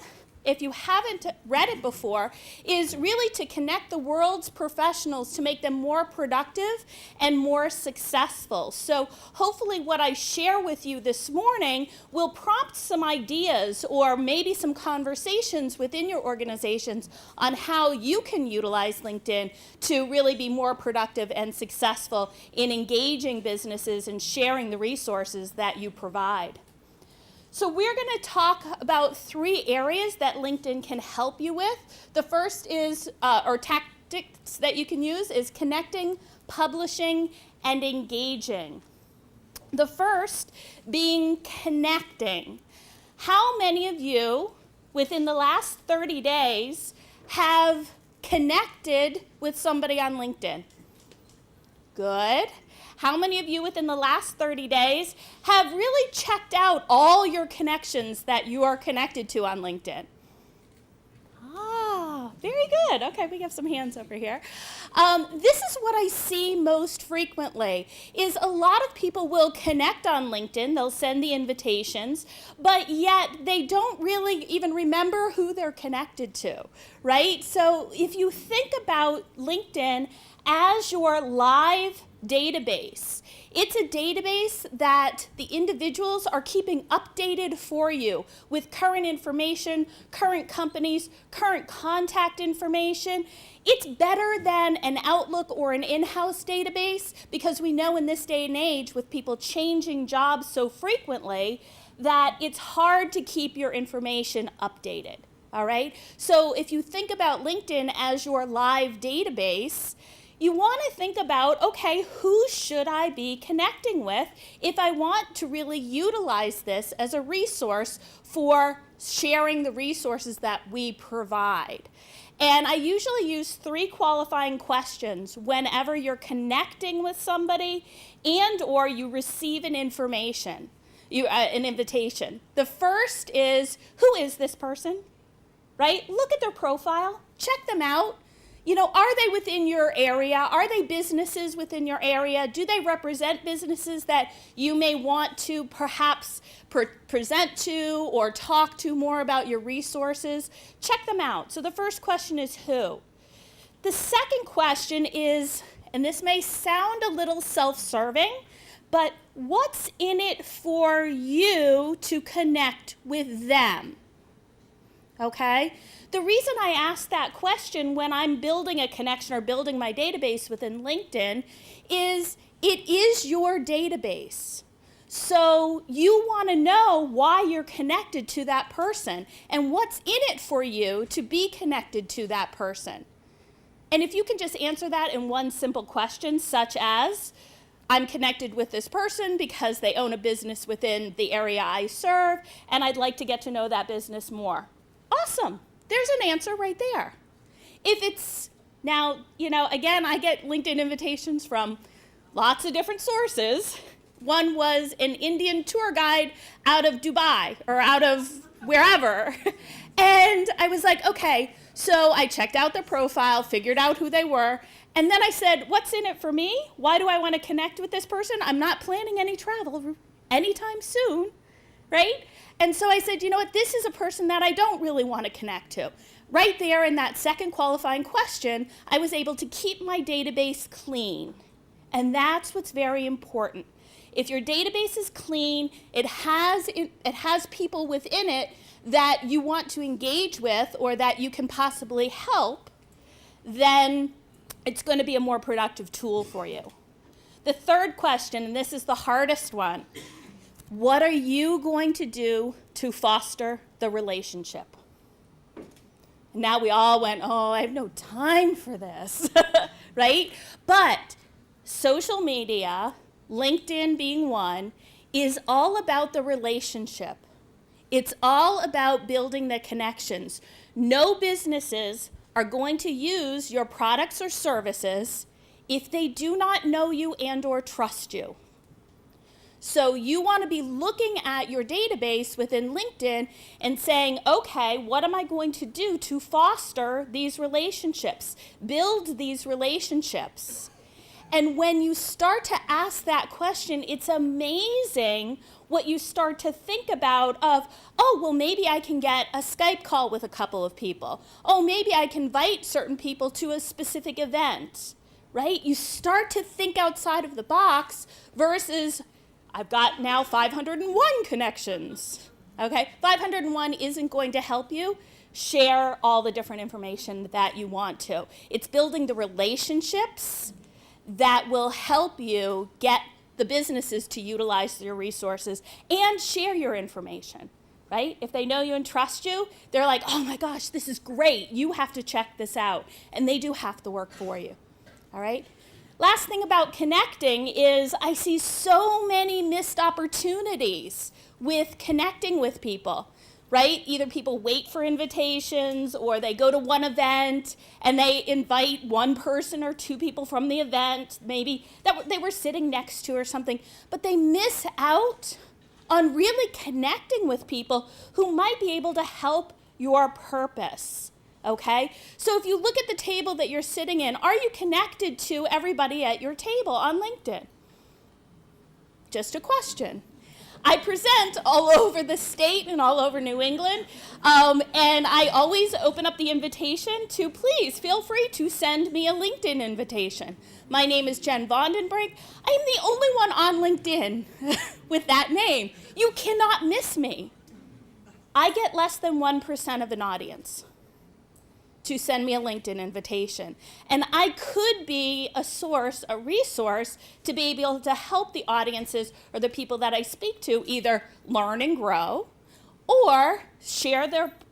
if you haven't read it before, is really to connect the world's professionals to make them more productive and more successful. So hopefully what I share with you this morning will prompt some ideas or maybe some conversations within your organizations on how you can utilize LinkedIn to really be more productive and successful in engaging businesses and sharing the resources that you provide. So we're going to talk about 3 areas that LinkedIn can help you with. The first is, or tactics that you can use, is connecting, publishing, and engaging. The first being connecting. How many of you within the last 30 days have connected with somebody on LinkedIn? Good. How many of you within the last 30 days have really checked out all your connections that you are connected to on LinkedIn? Ah, very good. Okay, we have some hands over here. This is what I see most frequently, is a lot of people will connect on LinkedIn, they'll send the invitations, but yet they don't really even remember who they're connected to, right? So if you think about LinkedIn as your live database, it's a database that the individuals are keeping updated for you with current information, current companies, current contact information. It's better than an Outlook or an in-house database because we know in this day and age with people changing jobs so frequently that it's hard to keep your information updated, all right? So if you think about LinkedIn as your live database, you want to think about, okay, who should I be connecting with if I want to really utilize this as a resource for sharing the resources that we provide? And I usually use 3 qualifying questions whenever you're connecting with somebody and or you receive an invitation. The first is, who is this person? Right? Look at their profile, check them out. You know, are they within your area? Are they businesses within your area? Do they represent businesses that you may want to perhaps present to or talk to more about your resources? Check them out. So the first question is who? The second question is, and this may sound a little self-serving, but what's in it for you to connect with them? Okay? The reason I ask that question when I'm building a connection or building my database within LinkedIn is it is your database. So you want to know why you're connected to that person and what's in it for you to be connected to that person. And if you can just answer that in one simple question, such as, I'm connected with this person because they own a business within the area I serve, and I'd like to get to know that business more. Awesome. There's an answer right there. If it's, now, you know, again, I get LinkedIn invitations from lots of different sources. One was an Indian tour guide out of Dubai or out of wherever. And I was like, okay, so I checked out their profile, figured out who they were, and then I said, what's in it for me? Why do I want to connect with this person? I'm not planning any travel anytime soon, right? And so I said, you know what, this is a person that I don't really want to connect to. Right there in that second qualifying question, I was able to keep my database clean. And that's what's very important. If your database is clean, it has people within it that you want to engage with or that you can possibly help, then it's going to be a more productive tool for you. The third question, and this is the hardest one, what are you going to do to foster the relationship? Now we all went, oh, I have no time for this, right? But social media, LinkedIn being one, is all about the relationship. It's all about building the connections. No businesses are going to use your products or services if they do not know you and or trust you. So you want to be looking at your database within LinkedIn and saying, okay, what am I going to do to foster these relationships, build these relationships? And when you start to ask that question, it's amazing what you start to think about of, oh, well, maybe I can get a Skype call with a couple of people. Oh, maybe I can invite certain people to a specific event, right? You start to think outside of the box versus I've got now 501 connections, okay? 501 isn't going to help you share all the different information that you want to. It's building the relationships that will help you get the businesses to utilize your resources and share your information, right? If they know you and trust you, they're like, oh my gosh, this is great. You have to check this out. And they do half the work for you, all right? Last thing about connecting is I see so many missed opportunities with connecting with people, right? Either people wait for invitations or they go to one event and they invite one person or two people from the event, maybe that they were sitting next to or something, but they miss out on really connecting with people who might be able to help your purpose. Okay? So if you look at the table that you're sitting in, are you connected to everybody at your table on LinkedIn? Just a question. I present all over the state and all over New England, and I always open up the invitation to please feel free to send me a LinkedIn invitation. My name is Jin Vandenbrink. I am the only one on LinkedIn with that name. You cannot miss me. I get less than 1% of an audience to send me a LinkedIn invitation. And I could be a source, a resource, to be able to help the audiences or the people that I speak to either learn and grow, or share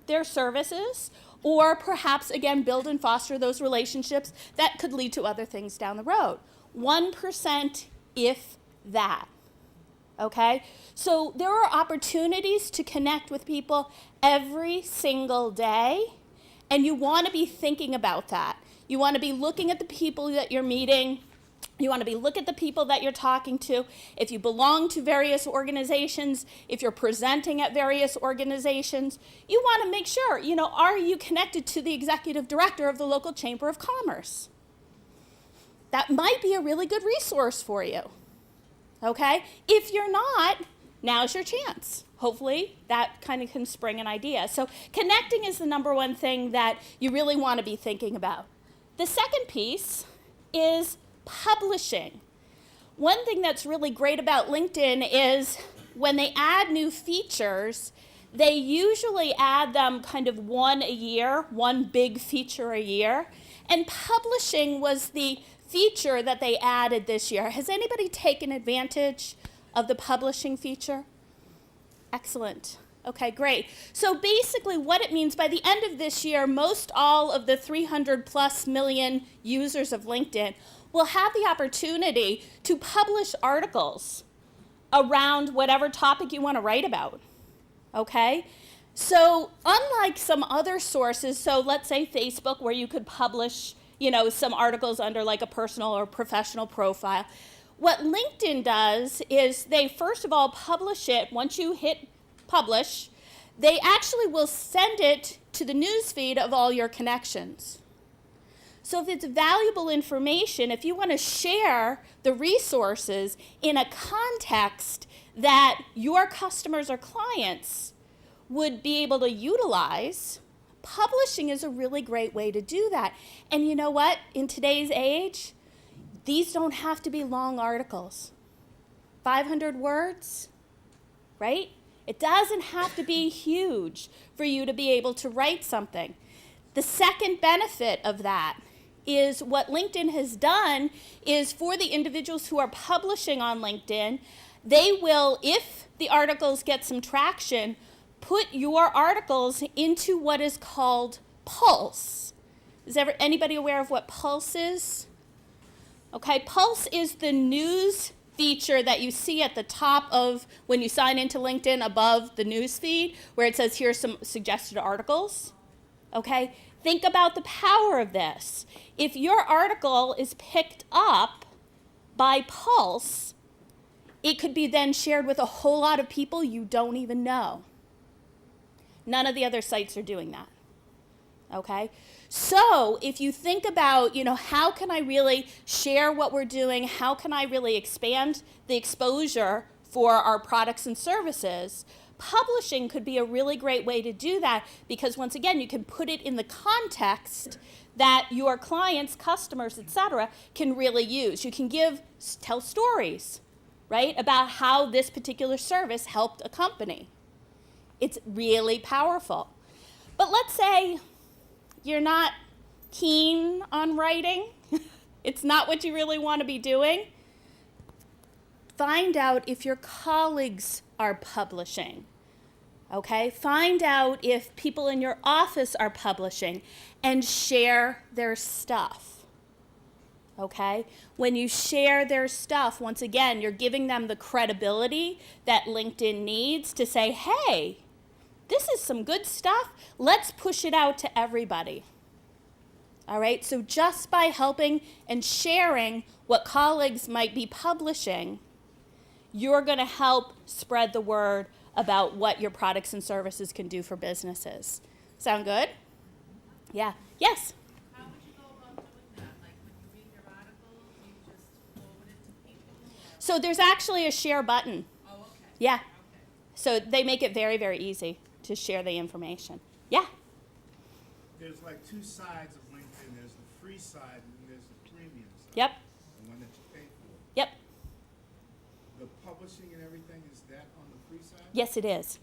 their services, or perhaps, again, build and foster those relationships that could lead to other things down the road. 1%, if that. Okay? So there are opportunities to connect with people every single day. And you want to be thinking about that. You want to be looking at the people that you're meeting. You want to be looking at the people that you're talking to. If you belong to various organizations, if you're presenting at various organizations, you want to make sure, are you connected to the executive director of the local chamber of commerce? That might be a really good resource for you. Okay? If you're not, now's your chance. Hopefully that kind of can spring an idea. So connecting is the number one thing that you really want to be thinking about. The second piece is publishing. One thing that's really great about LinkedIn is when they add new features, they usually add them kind of one a year, one big feature a year. And publishing was the feature that they added this year. Has anybody taken advantage of the publishing feature? Excellent. Okay, great. So basically what it means, by the end of this year, most all of the 300 plus million users of LinkedIn will have the opportunity to publish articles around whatever topic you want to write about. Okay? So unlike some other sources, so let's say Facebook, where you could publish, some articles under like a personal or professional profile, what LinkedIn does is they first of all publish it. Once you hit publish, they actually will send it to the newsfeed of all your connections. So if it's valuable information, if you want to share the resources in a context that your customers or clients would be able to utilize, publishing is a really great way to do that. And you know what? In today's age, these don't have to be long articles. 500 words, right? It doesn't have to be huge for you to be able to write something. The second benefit of that is what LinkedIn has done is for the individuals who are publishing on LinkedIn, they will, if the articles get some traction, put your articles into what is called Pulse. Is anybody aware of what Pulse is? Okay, Pulse is the news feature that you see at the top of when you sign into LinkedIn above the news feed where it says here's some suggested articles. Okay, think about the power of this. If your article is picked up by Pulse, it could be then shared with a whole lot of people you don't even know. None of the other sites are doing that. Okay? So if you think about, how can I really share what we're doing? How can I really expand the exposure for our products and services? Publishing could be a really great way to do that because once again, you can put it in the context that your clients, customers, etc., can really use. You can tell stories, right, about how this particular service helped a company. It's really powerful. But let's say you're not keen on writing. It's not what you really want to be doing. Find out if your colleagues are publishing. Okay? Find out if people in your office are publishing and share their stuff. Okay? When you share their stuff, once again, you're giving them the credibility that LinkedIn needs to say, hey, this is some good stuff. Let's push it out to everybody. All right? So just by helping and sharing what colleagues might be publishing, you're going to help spread the word about what your products and services can do for businesses. Sound good? Yeah. Yes? How would you go about doing that? Like when you read your article, you just forward it to people? So there's actually a share button. Oh, okay. Yeah. Okay. So they make it very, very easy to share the information. Yeah? There's like two sides of LinkedIn. There's the free side and there's the premium side. Yep. The one that you pay for. Yep. The publishing and everything, is that on the free side? Yes, it is.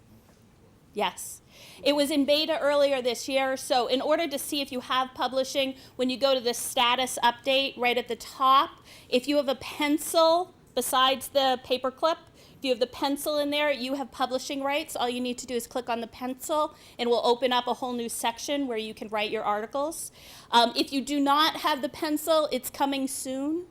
Yes. It was in beta earlier this year, so in order to see if you have publishing, when you go to the status update right at the top, if you have a pencil besides the paperclip, if you have the pencil in there, you have publishing rights. All you need to do is click on the pencil, and we'll open up a whole new section where you can write your articles. If you do not have the pencil, it's coming soon,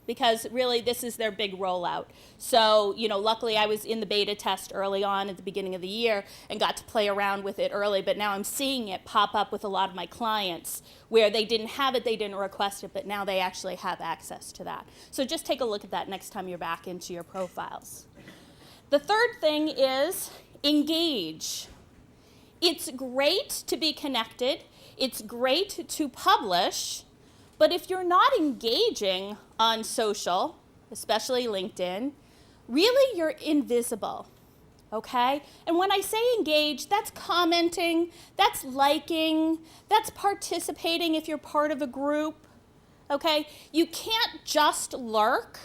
because really this is their big rollout. So, luckily I was in the beta test early on at the beginning of the year and got to play around with it early, but now I'm seeing it pop up with a lot of my clients where they didn't have it, they didn't request it, but now they actually have access to that. So just take a look at that next time you're back into your profiles. The third thing is engage. It's great to be connected. It's great to publish. But if you're not engaging on social, especially LinkedIn, really you're invisible, okay? And when I say engage, that's commenting, that's liking, that's participating if you're part of a group, okay? You can't just lurk.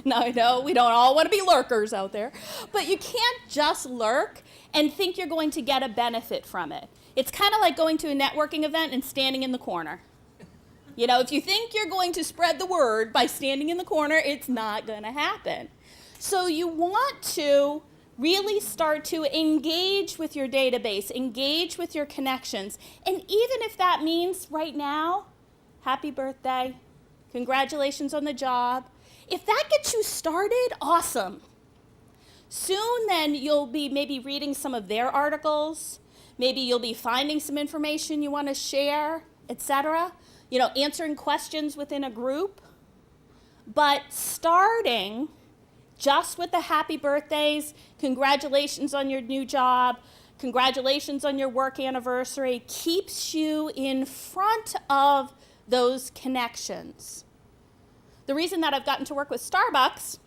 Now I know we don't all want to be lurkers out there, but you can't just lurk and think you're going to get a benefit from it. It's kind of like going to a networking event and standing in the corner. If you think you're going to spread the word by standing in the corner, it's not going to happen. So you want to really start to engage with your database, engage with your connections. And even if that means right now, happy birthday, congratulations on the job, if that gets you started, awesome. Soon then you'll be maybe reading some of their articles, maybe you'll be finding some information you want to share, etc. Answering questions within a group, but starting just with the happy birthdays, congratulations on your new job, congratulations on your work anniversary, keeps you in front of those connections. The reason that I've gotten to work with Starbucks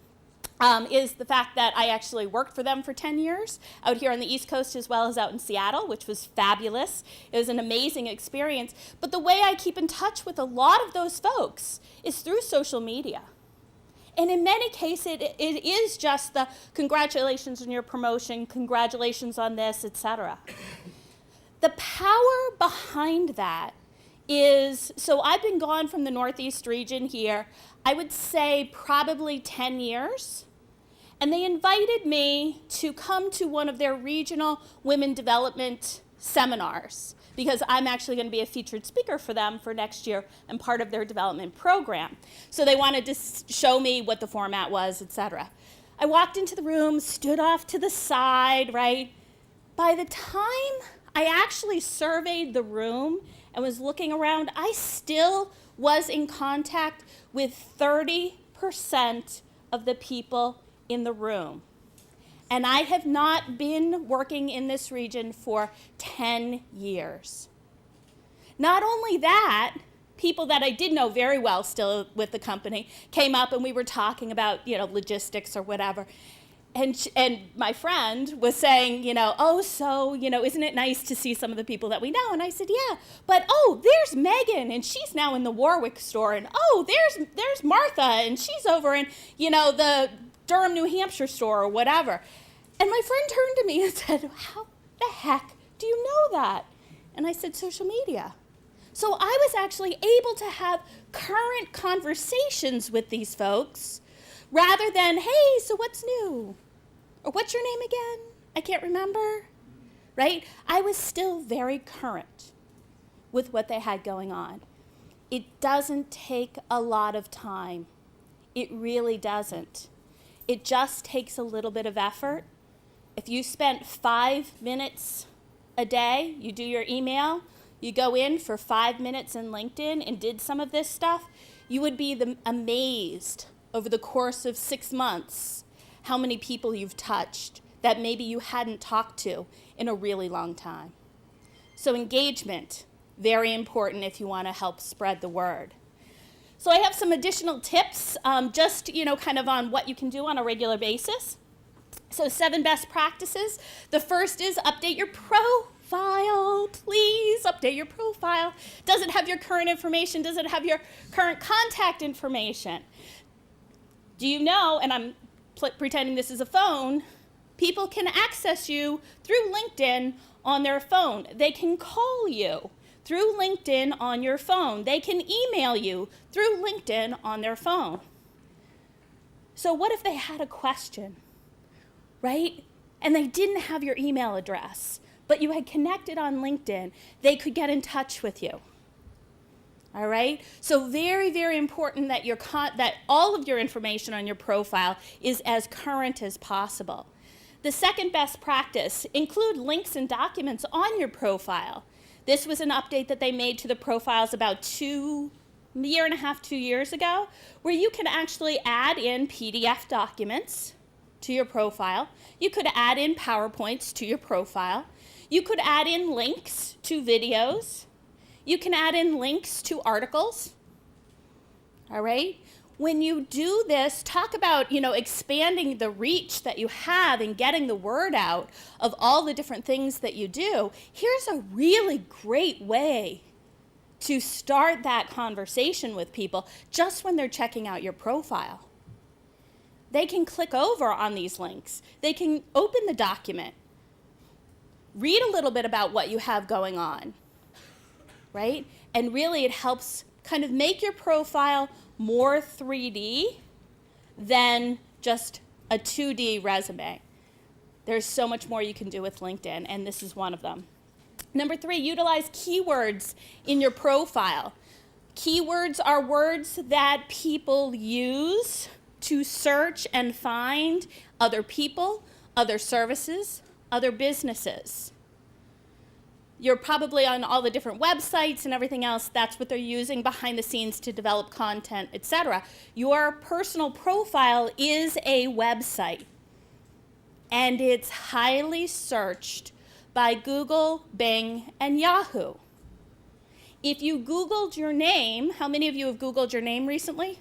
is the fact that I actually worked for them for 10 years out here on the East Coast as well as out in Seattle, which was fabulous. It was an amazing experience. But the way I keep in touch with a lot of those folks is through social media. And in many cases, it is just the congratulations on your promotion, congratulations on this, etc. The power behind that is, so I've been gone from the Northeast region here, I would say probably 10 years. And they invited me to come to one of their regional women development seminars, because I'm actually going to be a featured speaker for them for next year and part of their development program. So they wanted to show me what the format was, etc. I walked into the room, stood off to the side, right? By the time I actually surveyed the room and was looking around, I still was in contact with 30% of the people in the room. And I have not been working in this region for 10 years. Not only that, people that I did know very well still with the company came up and we were talking about, logistics or whatever. And my friend was saying, oh, so, isn't it nice to see some of the people that we know? And I said, yeah, but there's Megan, and she's now in the Warwick store, and there's Martha, and she's over in, the Durham, New Hampshire store or whatever. And my friend turned to me and said, how the heck do you know that? And I said, social media. So I was actually able to have current conversations with these folks rather than, hey, so what's new? Or what's your name again? I can't remember, right? I was still very current with what they had going on. It doesn't take a lot of time. It really doesn't. It just takes a little bit of effort. If you spent 5 minutes a day, you do your email, you go in for 5 minutes in LinkedIn and did some of this stuff, you would be amazed over the course of 6 months how many people you've touched that maybe you hadn't talked to in a really long time. So engagement, very important if you want to help spread the word. So I have some additional tips, just kind of on what you can do on a regular basis. So 7 best practices. The first is update your profile. Please update your profile. Does it have your current information? Does it have your current contact information? Do you know, and I'm pretending this is a phone, people can access you through LinkedIn on their phone. They can call you through LinkedIn on your phone. They can email you through LinkedIn on their phone. So what if they had a question, right? And they didn't have your email address, but you had connected on LinkedIn. They could get in touch with you. All right? So very, very important that that all of your information on your profile is as current as possible. The second best practice, include links and documents on your profile. This was an update that they made to the profiles about 2 years ago, where you can actually add in PDF documents to your profile. You could add in PowerPoints to your profile. You could add in links to videos. You can add in links to articles. All right? When you do this, talk about, expanding the reach that you have and getting the word out of all the different things that you do. Here's a really great way to start that conversation with people just when they're checking out your profile. They can click over on these links. They can open the document, read a little bit about what you have going on, right? And really it helps kind of make your profile more 3D than just a 2D resume. There's so much more you can do with LinkedIn, and this is one of them. Number 3, utilize keywords in your profile. Keywords are words that people use to search and find other people, other services, other businesses. You're probably on all the different websites and everything else. That's what they're using behind the scenes to develop content, etc. Your personal profile is a website, and it's highly searched by Google, Bing, and Yahoo. If you Googled your name, how many of you have Googled your name recently?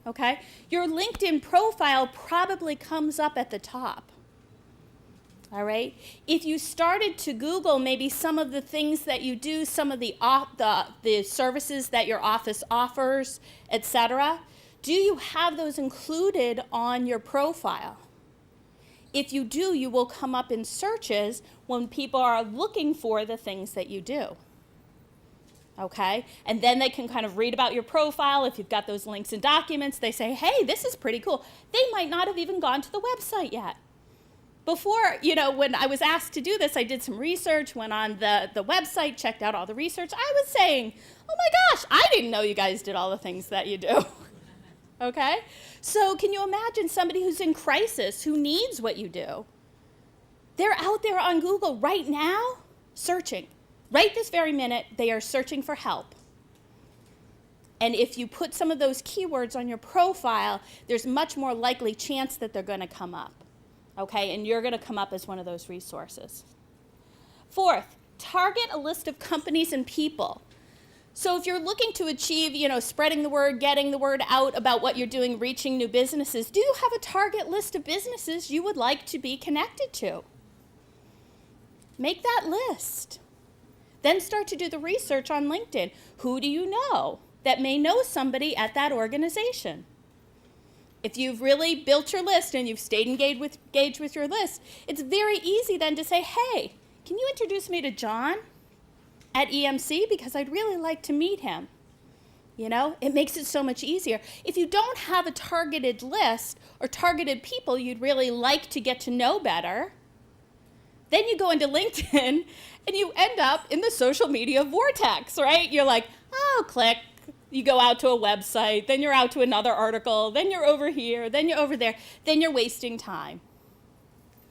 Okay, your LinkedIn profile probably comes up at the top. All right. If you started to Google maybe some of the things that you do, some of the services that your office offers, etc., Do you have those included on your profile? If you do, you will come up in searches when people are looking for the things that you do. Okay? And then they can kind of read about your profile. If you've got those links and documents, they say, hey, this is pretty cool. They might not have even gone to the website yet. Before, when I was asked to do this, I did some research, went on the website, checked out all the research. I was saying, oh my gosh, I didn't know you guys did all the things that you do. Okay? So can you imagine somebody who's in crisis, who needs what you do? They're out there on Google right now searching. Right this very minute, they are searching for help. And if you put some of those keywords on your profile, there's much more likely chance that they're going to come up. Okay? And you're going to come up as one of those resources. Fourth, target a list of companies and people. So if you're looking to achieve, spreading the word, getting the word out about what you're doing, reaching new businesses, do you have a target list of businesses you would like to be connected to? Make that list. Then start to do the research on LinkedIn. Who do you know that may know somebody at that organization? If you've really built your list and you've stayed engaged with your list, it's very easy then to say, hey, can you introduce me to John at EMC, because I'd really like to meet him. It makes it so much easier. If you don't have a targeted list or targeted people you'd really like to get to know better, then you go into LinkedIn and you end up in the social media vortex, right? You're like, oh, click. You go out to a website, then you're out to another article, then you're over here, then you're over there, then you're wasting time.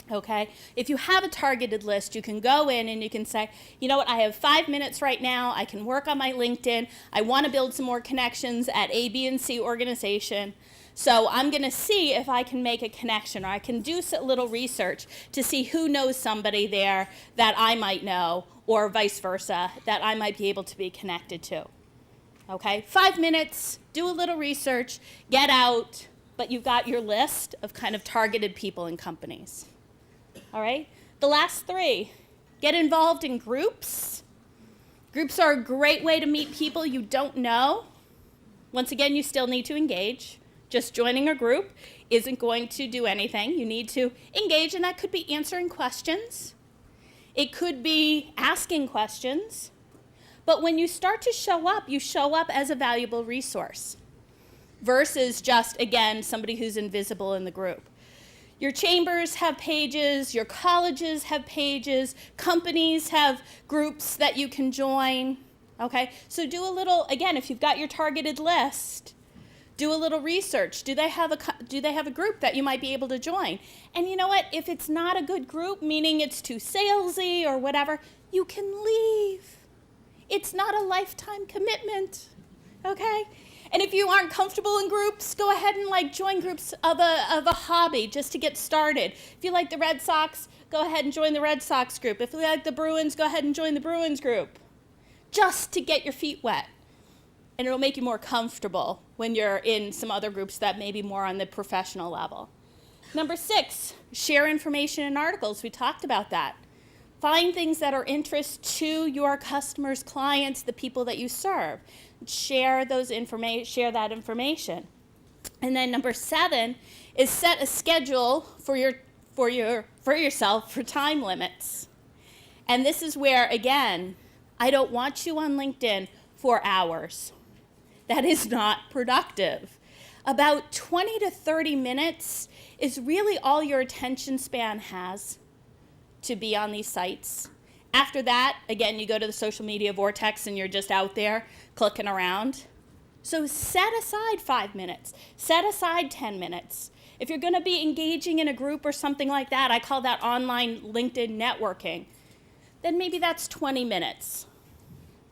Okay? If you have a targeted list, you can go in and you can say, you know what, I have 5 minutes right now. I can work on my LinkedIn. I want to build some more connections at A, B, and C organization. So I'm going to see if I can make a connection, or I can do a little research to see who knows somebody there that I might know, or vice versa, that I might be able to be connected to. Okay? 5 minutes, do a little research, get out, but you've got your list of kind of targeted people and companies. All right? The last 3, get involved in groups. Groups are a great way to meet people you don't know. Once again, you still need to engage. Just joining a group isn't going to do anything. You need to engage, and that could be answering questions. It could be asking questions. But when you start to show up, you show up as a valuable resource versus just, again, somebody who's invisible in the group. Your chambers have pages, your colleges have pages, companies have groups that you can join, okay? So do a little, again, if you've got your targeted list, do a little research. Do they have a group that you might be able to join? And you know what? If it's not a good group, meaning it's too salesy or whatever, you can leave. It's not a lifetime commitment, okay? And if you aren't comfortable in groups, go ahead and join groups of a hobby just to get started. If you like the Red Sox, go ahead and join the Red Sox group. If you like the Bruins, go ahead and join the Bruins group. Just to get your feet wet. And it'll make you more comfortable when you're in some other groups that may be more on the professional level. Number 6, share information and articles. We talked about that. Find things that are interest to your customers, clients, the people that you serve. Share that information. And then number 7 is set a schedule for yourself for time limits. And this is where, again, I don't want you on LinkedIn for hours. That is not productive. About 20 to 30 minutes is really all your attention span has to be on these sites. After that, again, you go to the social media vortex and you're just out there clicking around. So set aside 5 minutes. Set aside 10 minutes. If you're going to be engaging in a group or something like that, I call that online LinkedIn networking, then maybe that's 20 minutes,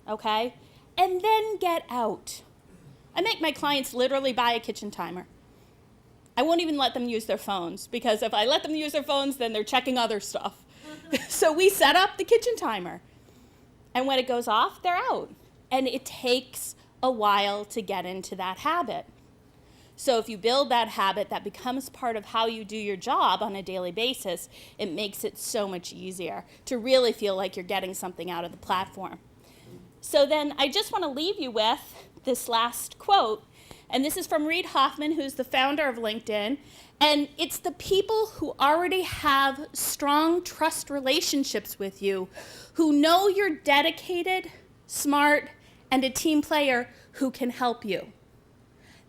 okay? And then get out. I make my clients literally buy a kitchen timer. I won't even let them use their phones, because if I let them use their phones, then they're checking other stuff. So we set up the kitchen timer. And when it goes off, they're out. And it takes a while to get into that habit. So if you build that habit, that becomes part of how you do your job on a daily basis. It makes it so much easier to really feel like you're getting something out of the platform. So then I just want to leave you with this last quote, And this is from Reid Hoffman, who's the founder of LinkedIn. And it's the people who already have strong trust relationships with you, who know you're dedicated, smart, and a team player who can help you.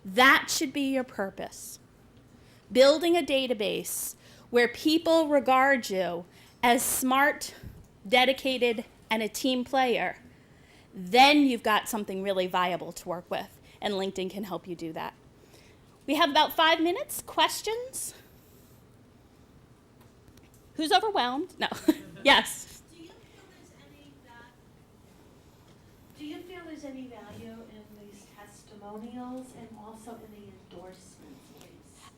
That should be your purpose. Building a database where people regard you as smart, dedicated, and a team player. Then you've got something really viable to work with, and LinkedIn can help you do that. We have about 5 minutes. Questions? Who's overwhelmed? No. Yes. Do you feel there's any value in these testimonials and also in the endorsements, please?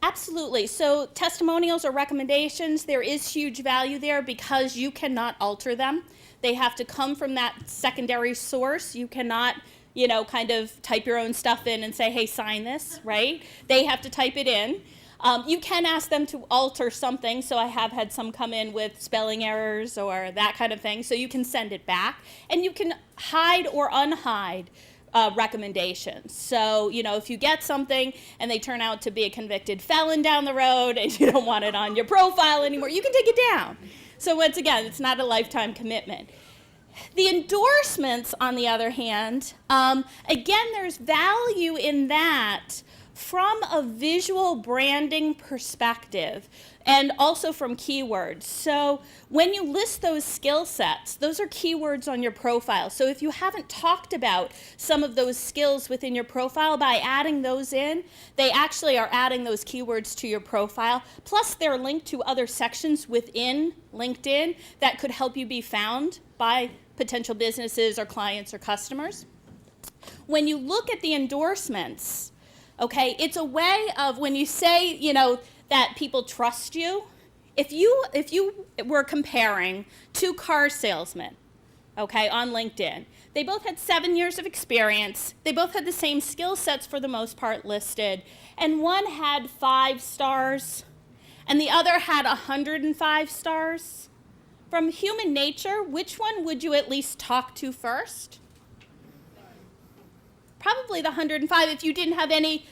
Absolutely. So testimonials or recommendations, there is huge value there because you cannot alter them. They have to come from that secondary source. You cannot, kind of type your own stuff in and say, hey, sign this, right? They have to type it in. You can ask them to alter something. So I have had some come in with spelling errors or that kind of thing. So you can send it back. And you can hide or unhide recommendations. So, if you get something and they turn out to be a convicted felon down the road and you don't want it on your profile anymore, you can take it down. So once again, it's not a lifetime commitment. The endorsements, on the other hand, again, there's value in that from a visual branding perspective and also from keywords. So when you list those skill sets, those are keywords on your profile. So if you haven't talked about some of those skills within your profile, by adding those in, they actually are adding those keywords to your profile. Plus they're linked to other sections within LinkedIn that could help you be found by potential businesses or clients or customers. When you look at the endorsements, okay, it's a way of when you say, that people trust you. If you were comparing two car salesmen, okay, on LinkedIn, they both had 7 years of experience. They both had the same skill sets for the most part listed, and one had 5 stars, and the other had 105 stars. From human nature, which one would you at least talk to first? Probably the 105 if you didn't have any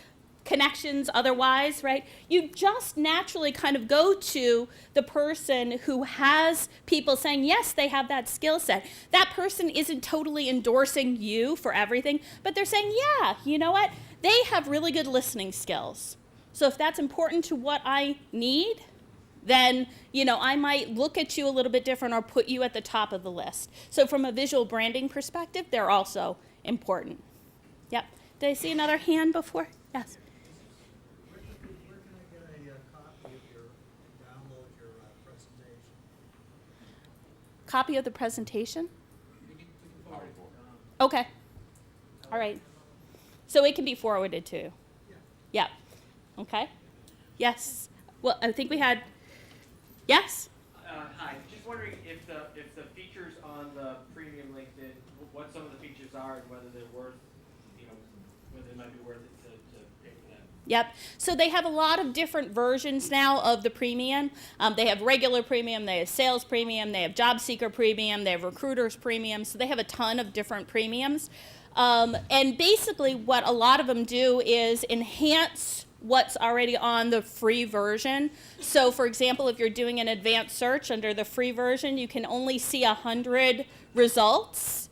connections otherwise, right? You just naturally kind of go to the person who has people saying, yes, they have that skill set. That person isn't totally endorsing you for everything, but they're saying, yeah, you know what? They have really good listening skills. So if that's important to what I need, then, I might look at you a little bit different or put you at the top of the list. So from a visual branding perspective, they're also important. Yep. Did I see another hand before? Yes. Where can I get a copy of your, download your presentation? Copy of the presentation? Okay. All right. So it can be forwarded to. Yeah. Okay. Yes. Well, I think we had. Yes. Hi. Just wondering if the features on the premium LinkedIn, what some of the features are, and whether they're worth, whether it might be worth it to pay for that. Yep. So they have a lot of different versions now of the premium. They have regular premium, they have sales premium, they have job seeker premium, they have recruiters premium. So they have a ton of different premiums. And basically what a lot of them do is enhance what's already on the free version. So for example, if you're doing an advanced search under the free version, you can only see 100 results.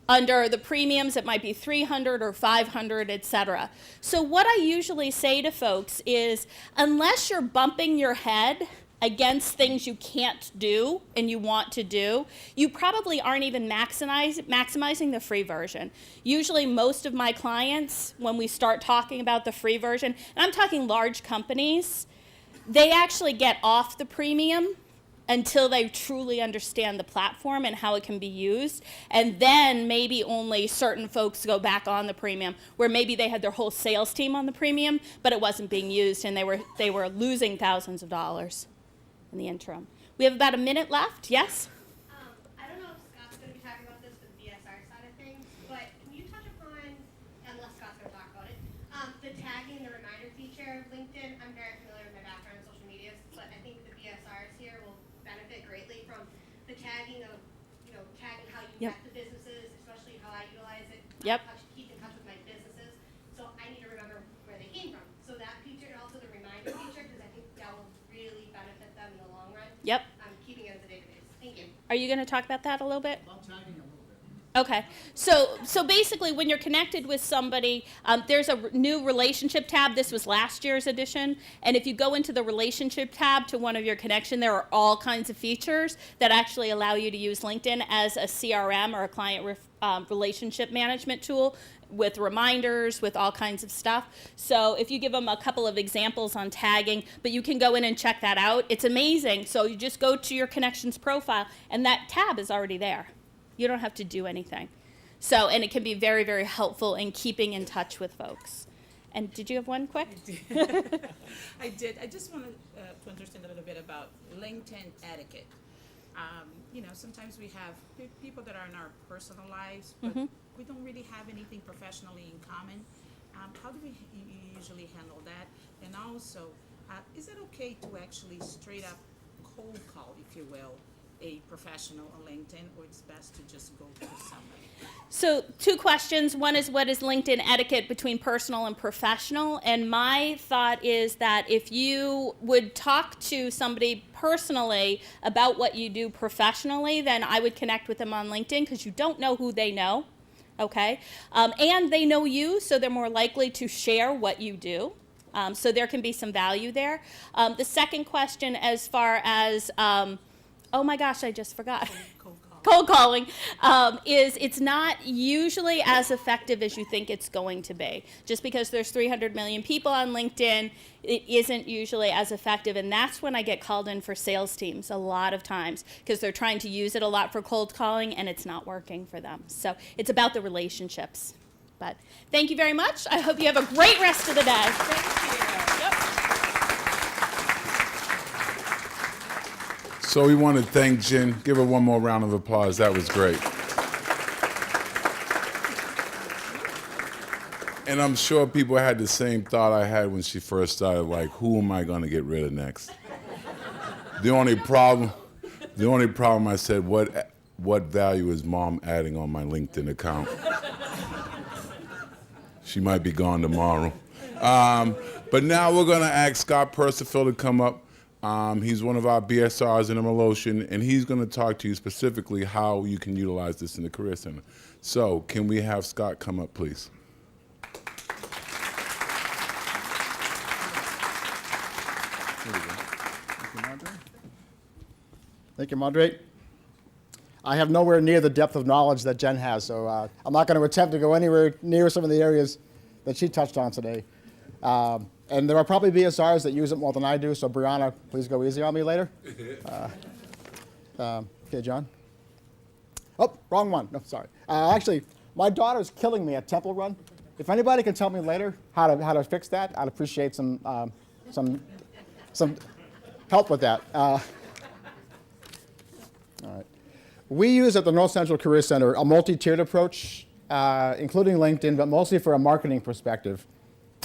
Under the premiums, it might be 300 or 500, etc. So what I usually say to folks is, unless you're bumping your head against things you can't do and you want to do, you probably aren't even maximizing the free version. Usually most of my clients, when we start talking about the free version, and I'm talking large companies, they actually get off the premium until they truly understand the platform and how it can be used. And then maybe only certain folks go back on the premium, where maybe they had their whole sales team on the premium, but it wasn't being used and they were losing thousands of dollars in the interim. We have about a minute left. Yes? I don't know if Scott's going to be talking about this with the BSR side of things, but can you touch upon, unless Scott's going to talk about it, the tagging, the reminder feature of LinkedIn? I'm very familiar with my background in social media, but I think the BSRs here will benefit greatly from the tagging of, tagging how you Yep. met the businesses, especially how I utilize it. Yep. Keep in touch with my businesses. So I need to remember where Are you going to talk about that a little bit? I'm tagging a little bit. Okay, so basically when you're connected with somebody, there's a new relationship tab. This was last year's edition. And if you go into the relationship tab to one of your connection, there are all kinds of features that actually allow you to use LinkedIn as a CRM or a client relationship management tool with reminders, with all kinds of stuff. So if you give them a couple of examples on tagging, but you can go in and check that out. It's amazing. So you just go to your connections profile and that tab is already there. You don't have to do anything. So, and it can be very, very helpful in keeping in touch with folks. And did you have one quick? I did. I just wanted to understand a little bit about LinkedIn etiquette. You know, sometimes we have people that are in our personal lives, but we don't really have anything professionally in common. How do we usually handle that? And also, is it okay to actually straight up cold call, if you will, a professional on LinkedIn, or it's best to just go to somebody? So 2 questions. One is, what is LinkedIn etiquette between personal and professional? And my thought is that if you would talk to somebody personally about what you do professionally, then I would connect with them on LinkedIn, because you don't know who they know, okay? And they know you, so they're more likely to share what you do. So there can be some value there. The second question, as far as oh my gosh, I just forgot. Cold calling is it's not usually as effective as you think it's going to be. Just because there's 300 million people on LinkedIn, it isn't usually as effective. And that's when I get called in for sales teams a lot of times, because they're trying to use it a lot for cold calling and it's not working for them. So it's about the relationships. But thank you very much. I hope you have a great rest of the day. Thank you. Yep. So we want to thank Jin. Give her one more round of applause. That was great. And I'm sure people had the same thought I had when she first started, like, who am I going to get rid of next? The only problem I said, what value is mom adding on my LinkedIn account? She might be gone tomorrow. But now we're going to ask Scott Percival to come up. He's one of our BSRs in Emerlotion, and he's going to talk to you specifically how you can utilize this in the Career Center. So can we have Scott come up, please? Thank you, Madre. I have nowhere near the depth of knowledge that Jen has, so I'm not going to attempt to go anywhere near some of the areas that she touched on today. And there are probably BSRs that use it more than I do, so Brianna, please go easy on me later. Okay, John. Oh, wrong one. No, sorry. Actually, my daughter's killing me at Temple Run. If anybody can tell me later how to fix that, I'd appreciate some help with that. All right. We use at the North Central Career Center a multi-tiered approach, including LinkedIn, but mostly for a marketing perspective.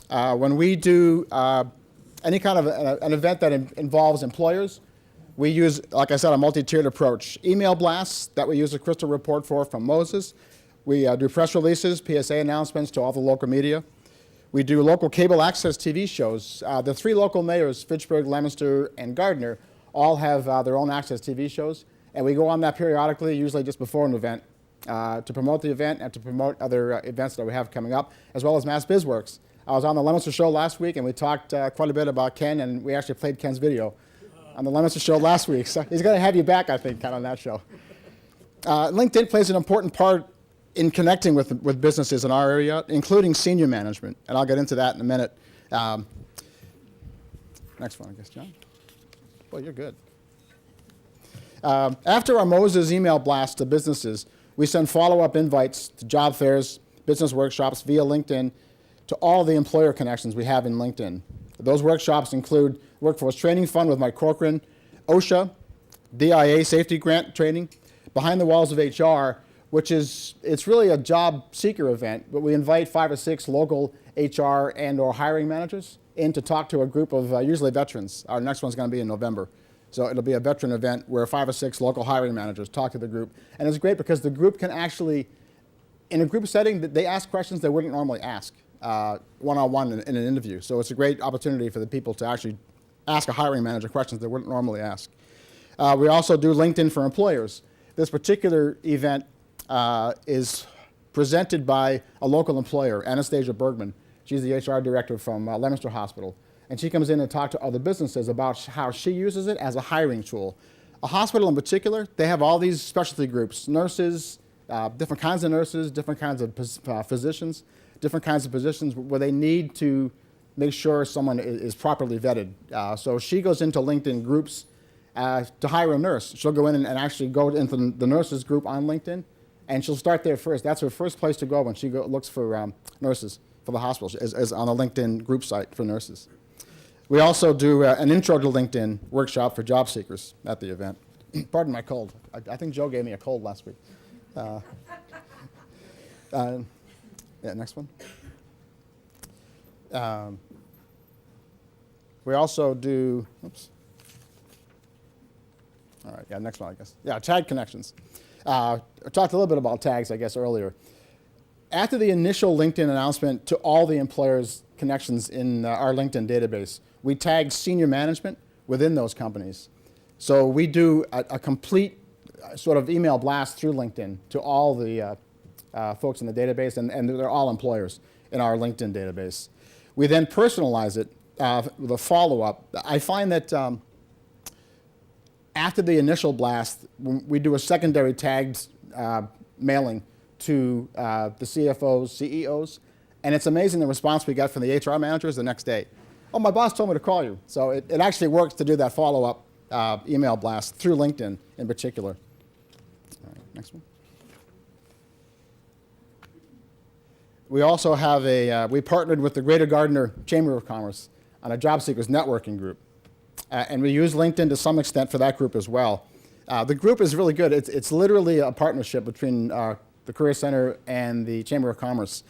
When we do any kind of an event that involves employers, we use, like I said, a multi-tiered approach. Email blasts that we use a crystal report from Moses. We do press releases, PSA announcements to all the local media. We do local cable access TV shows. The 3 local mayors, Fitchburg, Leominster, and Gardner, all have their own access TV shows. And we go on that periodically, usually just before an event, to promote the event and to promote other events that we have coming up, as well as Mass Biz Works. I was on the Leominster show last week, and we talked quite a bit about Ken, and we actually played Ken's video on the Leominster show last week. So he's going to have you back, I think, Ken, on that show. LinkedIn plays an important part in connecting with businesses in our area, including senior management, and I'll get into that in a minute. Next one, I guess, John. Well, you're good. After our Moses email blast to businesses, we send follow-up invites to job fairs, business workshops via LinkedIn to all the employer connections we have in LinkedIn. Those workshops include Workforce Training Fund with Mike Corcoran, OSHA, DIA Safety Grant Training, Behind the Walls of HR, which is, it's really a job seeker event, but we invite 5 or 6 local HR and or hiring managers in to talk to a group of usually veterans. Our next one's going to be in November. So it'll be a veteran event where 5 or 6 local hiring managers talk to the group. And it's great because the group can actually, in a group setting, they ask questions they wouldn't normally ask one-on-one in an interview. So it's a great opportunity for the people to actually ask a hiring manager questions they wouldn't normally ask. We also do LinkedIn for employers. This particular event is presented by a local employer, Anastasia Bergman. She's the HR director from Leominster Hospital. And she comes in and talks to other businesses about how she uses it as a hiring tool. A hospital in particular, they have all these specialty groups, nurses, different kinds of nurses, different kinds of physicians, different kinds of positions where they need to make sure someone is properly vetted. So she goes into LinkedIn groups to hire a nurse. She'll go in and actually go into the nurses group on LinkedIn, and she'll start there first. That's her first place to go when she looks for nurses for the hospital, is on a LinkedIn group site for nurses. We also do an intro to LinkedIn workshop for job seekers at the event. Pardon my cold. I think Joe gave me a cold last week. Yeah, next one. We also do, oops. All right, yeah, next one, I guess. Yeah, tag connections. I talked a little bit about tags, I guess, earlier. After the initial LinkedIn announcement to all the employers' connections in our LinkedIn database, we tag senior management within those companies. So we do a complete sort of email blast through LinkedIn to all the folks in the database, and they're all employers in our LinkedIn database. We then personalize it with a follow-up. I find that after the initial blast, we do a secondary tagged mailing to the CFOs, CEOs, and it's amazing the response we get from the HR managers the next day. Oh, my boss told me to call you. So it actually works to do that follow-up email blast through LinkedIn in particular. All right, next one. We also have we partnered with the Greater Gardner Chamber of Commerce on a job seekers networking group. And we use LinkedIn to some extent for that group as well. The group is really good. It's literally a partnership between the Career Center and the Chamber of Commerce.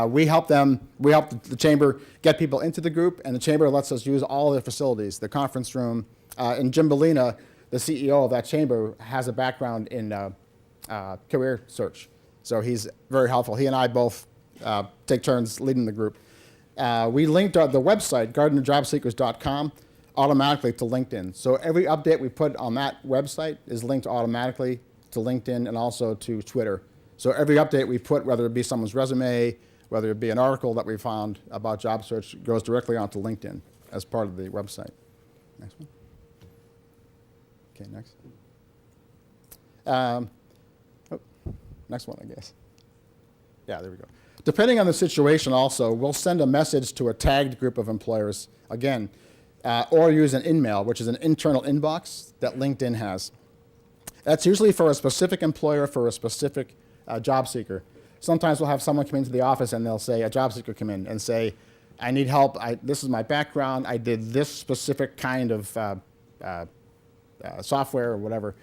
We help the Chamber get people into the group, and the Chamber lets us use all their facilities, the conference room. And Jim Bellina, the CEO of that Chamber, has a background in career search. So he's very helpful. He and I both take turns leading the group. We linked the website, gardnerjobseekers.com, automatically to LinkedIn. So every update we put on that website is linked automatically to LinkedIn and also to Twitter. So every update we put, whether it be someone's resume, whether it be an article that we found about job search, goes directly onto LinkedIn as part of the website. Next one. Okay, next. Next one, I guess. Yeah, there we go. Depending on the situation also, we'll send a message to a tagged group of employers, again, or use an InMail, which is an internal inbox that LinkedIn has. That's usually for a specific employer, for a specific job seeker. Sometimes we'll have someone come into the office and they'll say, a job seeker come in and say, I need help, this is my background, I did this specific kind of software or whatever.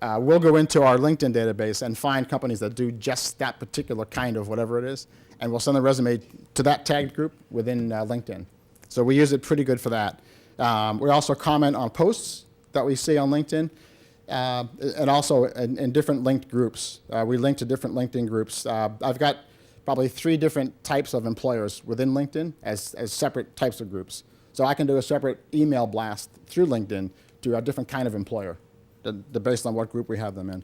We'll go into our LinkedIn database and find companies that do just that particular kind of whatever it is, and we'll send the resume to that tagged group within LinkedIn. So we use it pretty good for that. We also comment on posts that we see on LinkedIn, and also in different linked groups. We link to different LinkedIn groups. I've got probably 3 different types of employers within LinkedIn as separate types of groups. So I can do a separate email blast through LinkedIn to a different kind of employer, based on what group we have them in.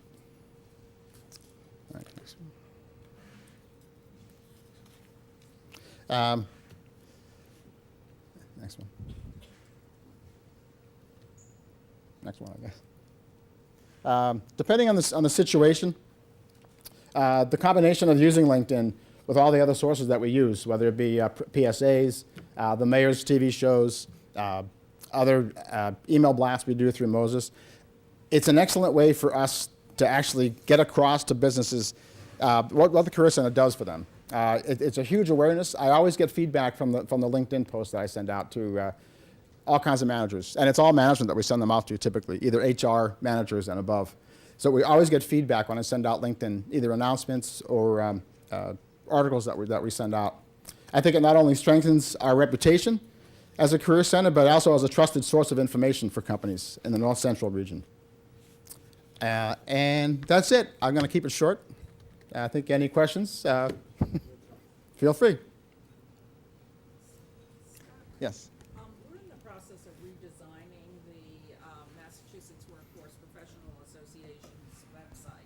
All right, next one. Next one. Next one, I guess. Depending on the situation, the combination of using LinkedIn with all the other sources that we use, whether it be PSAs, the mayor's TV shows, other email blasts we do through Moses, it's an excellent way for us to actually get across to businesses what the Career Center does for them. It's a huge awareness. I always get feedback from the LinkedIn posts that I send out to all kinds of managers. And it's all management that we send them out to typically, either HR managers and above. So we always get feedback when I send out LinkedIn, either announcements or articles that we send out. I think it not only strengthens our reputation as a Career Center, but also as a trusted source of information for companies in the North Central region. And that's it. I'm going to keep it short. I think any questions, feel free. Yes. We're in the process of redesigning the Massachusetts Workforce Professional Association's website.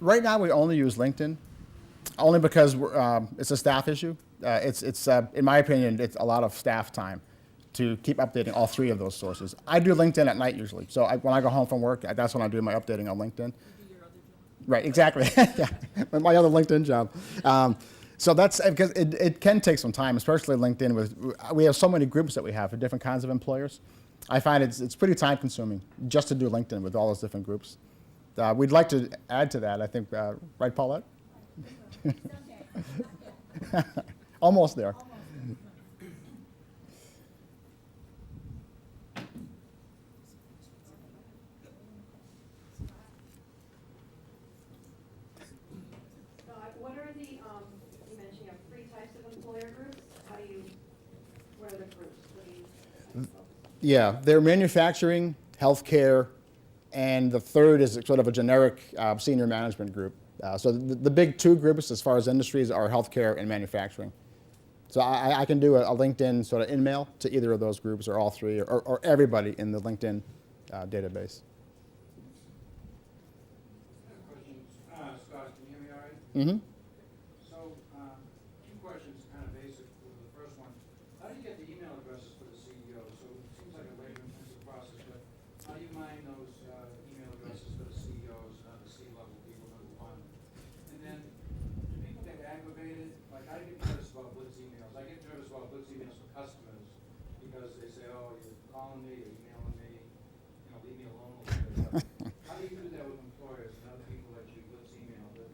Right now, we only use LinkedIn, only because it's a staff issue. In my opinion, it's a lot of staff time to keep updating all three of those sources. I do LinkedIn at night usually. So when I go home from work, that's when I do my updating on LinkedIn. Right, exactly. Yeah, my other LinkedIn job. So that's because it can take some time, especially LinkedIn. We have so many groups that we have for different kinds of employers. I find it's pretty time consuming just to do LinkedIn with all those different groups. We'd like to add to that, I think, right, Paulette? Almost there. What are the, you mentioned you have 3 types of employer groups. What are the groups? Yeah, they're manufacturing, healthcare, and the third is sort of a generic senior management group. So the big 2 groups as far as industries are healthcare and manufacturing. So I can do a LinkedIn sort of in-mail to either of those groups or all 3 or everybody in the LinkedIn database. Scott, can you hear me all right? Mm-hmm. So, 2 questions, kind of basic. The first one, how do you get the email addresses for the CEO? So it seems like a labor-intensive process, but how do you mine those email addresses for the CEOs and other C-level people, number 1? And then, do people get aggravated? Like, I get nervous about blitz emails. I get nervous about blitz emails for customers because they say, oh, you're calling me, you're emailing me, leave me alone a little bit. How do you do that with employers and other people that you blitz email? Do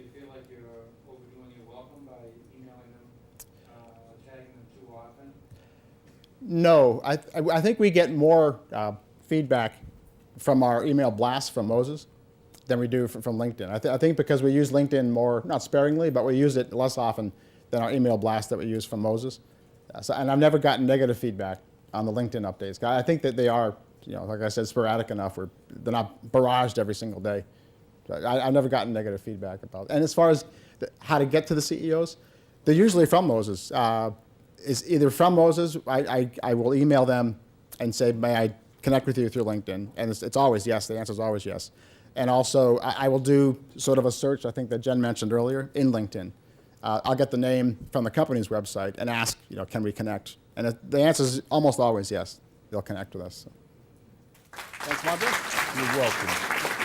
you feel like you're overdoing your welcome by emailing them, tagging them too often? No, I think we get more feedback from our email blasts from Moses than we do from LinkedIn. I think because we use LinkedIn more, not sparingly, but we use it less often than our email blast that we use from Moses. And I've never gotten negative feedback on the LinkedIn updates. I think that they are, like I said, sporadic enough where they're not barraged every single day. I've never gotten negative feedback about it. And as far as how to get to the CEOs, they're usually from Moses. It's either from Moses, I will email them and say, may I connect with you through LinkedIn? And it's always yes. The answer is always yes. And also, I will do sort of a search, I think that Jen mentioned earlier, in LinkedIn. I'll get the name from the company's website and ask, can we connect? And the answer is almost always yes. They'll connect with us. So. Thanks, Margaret. You're welcome.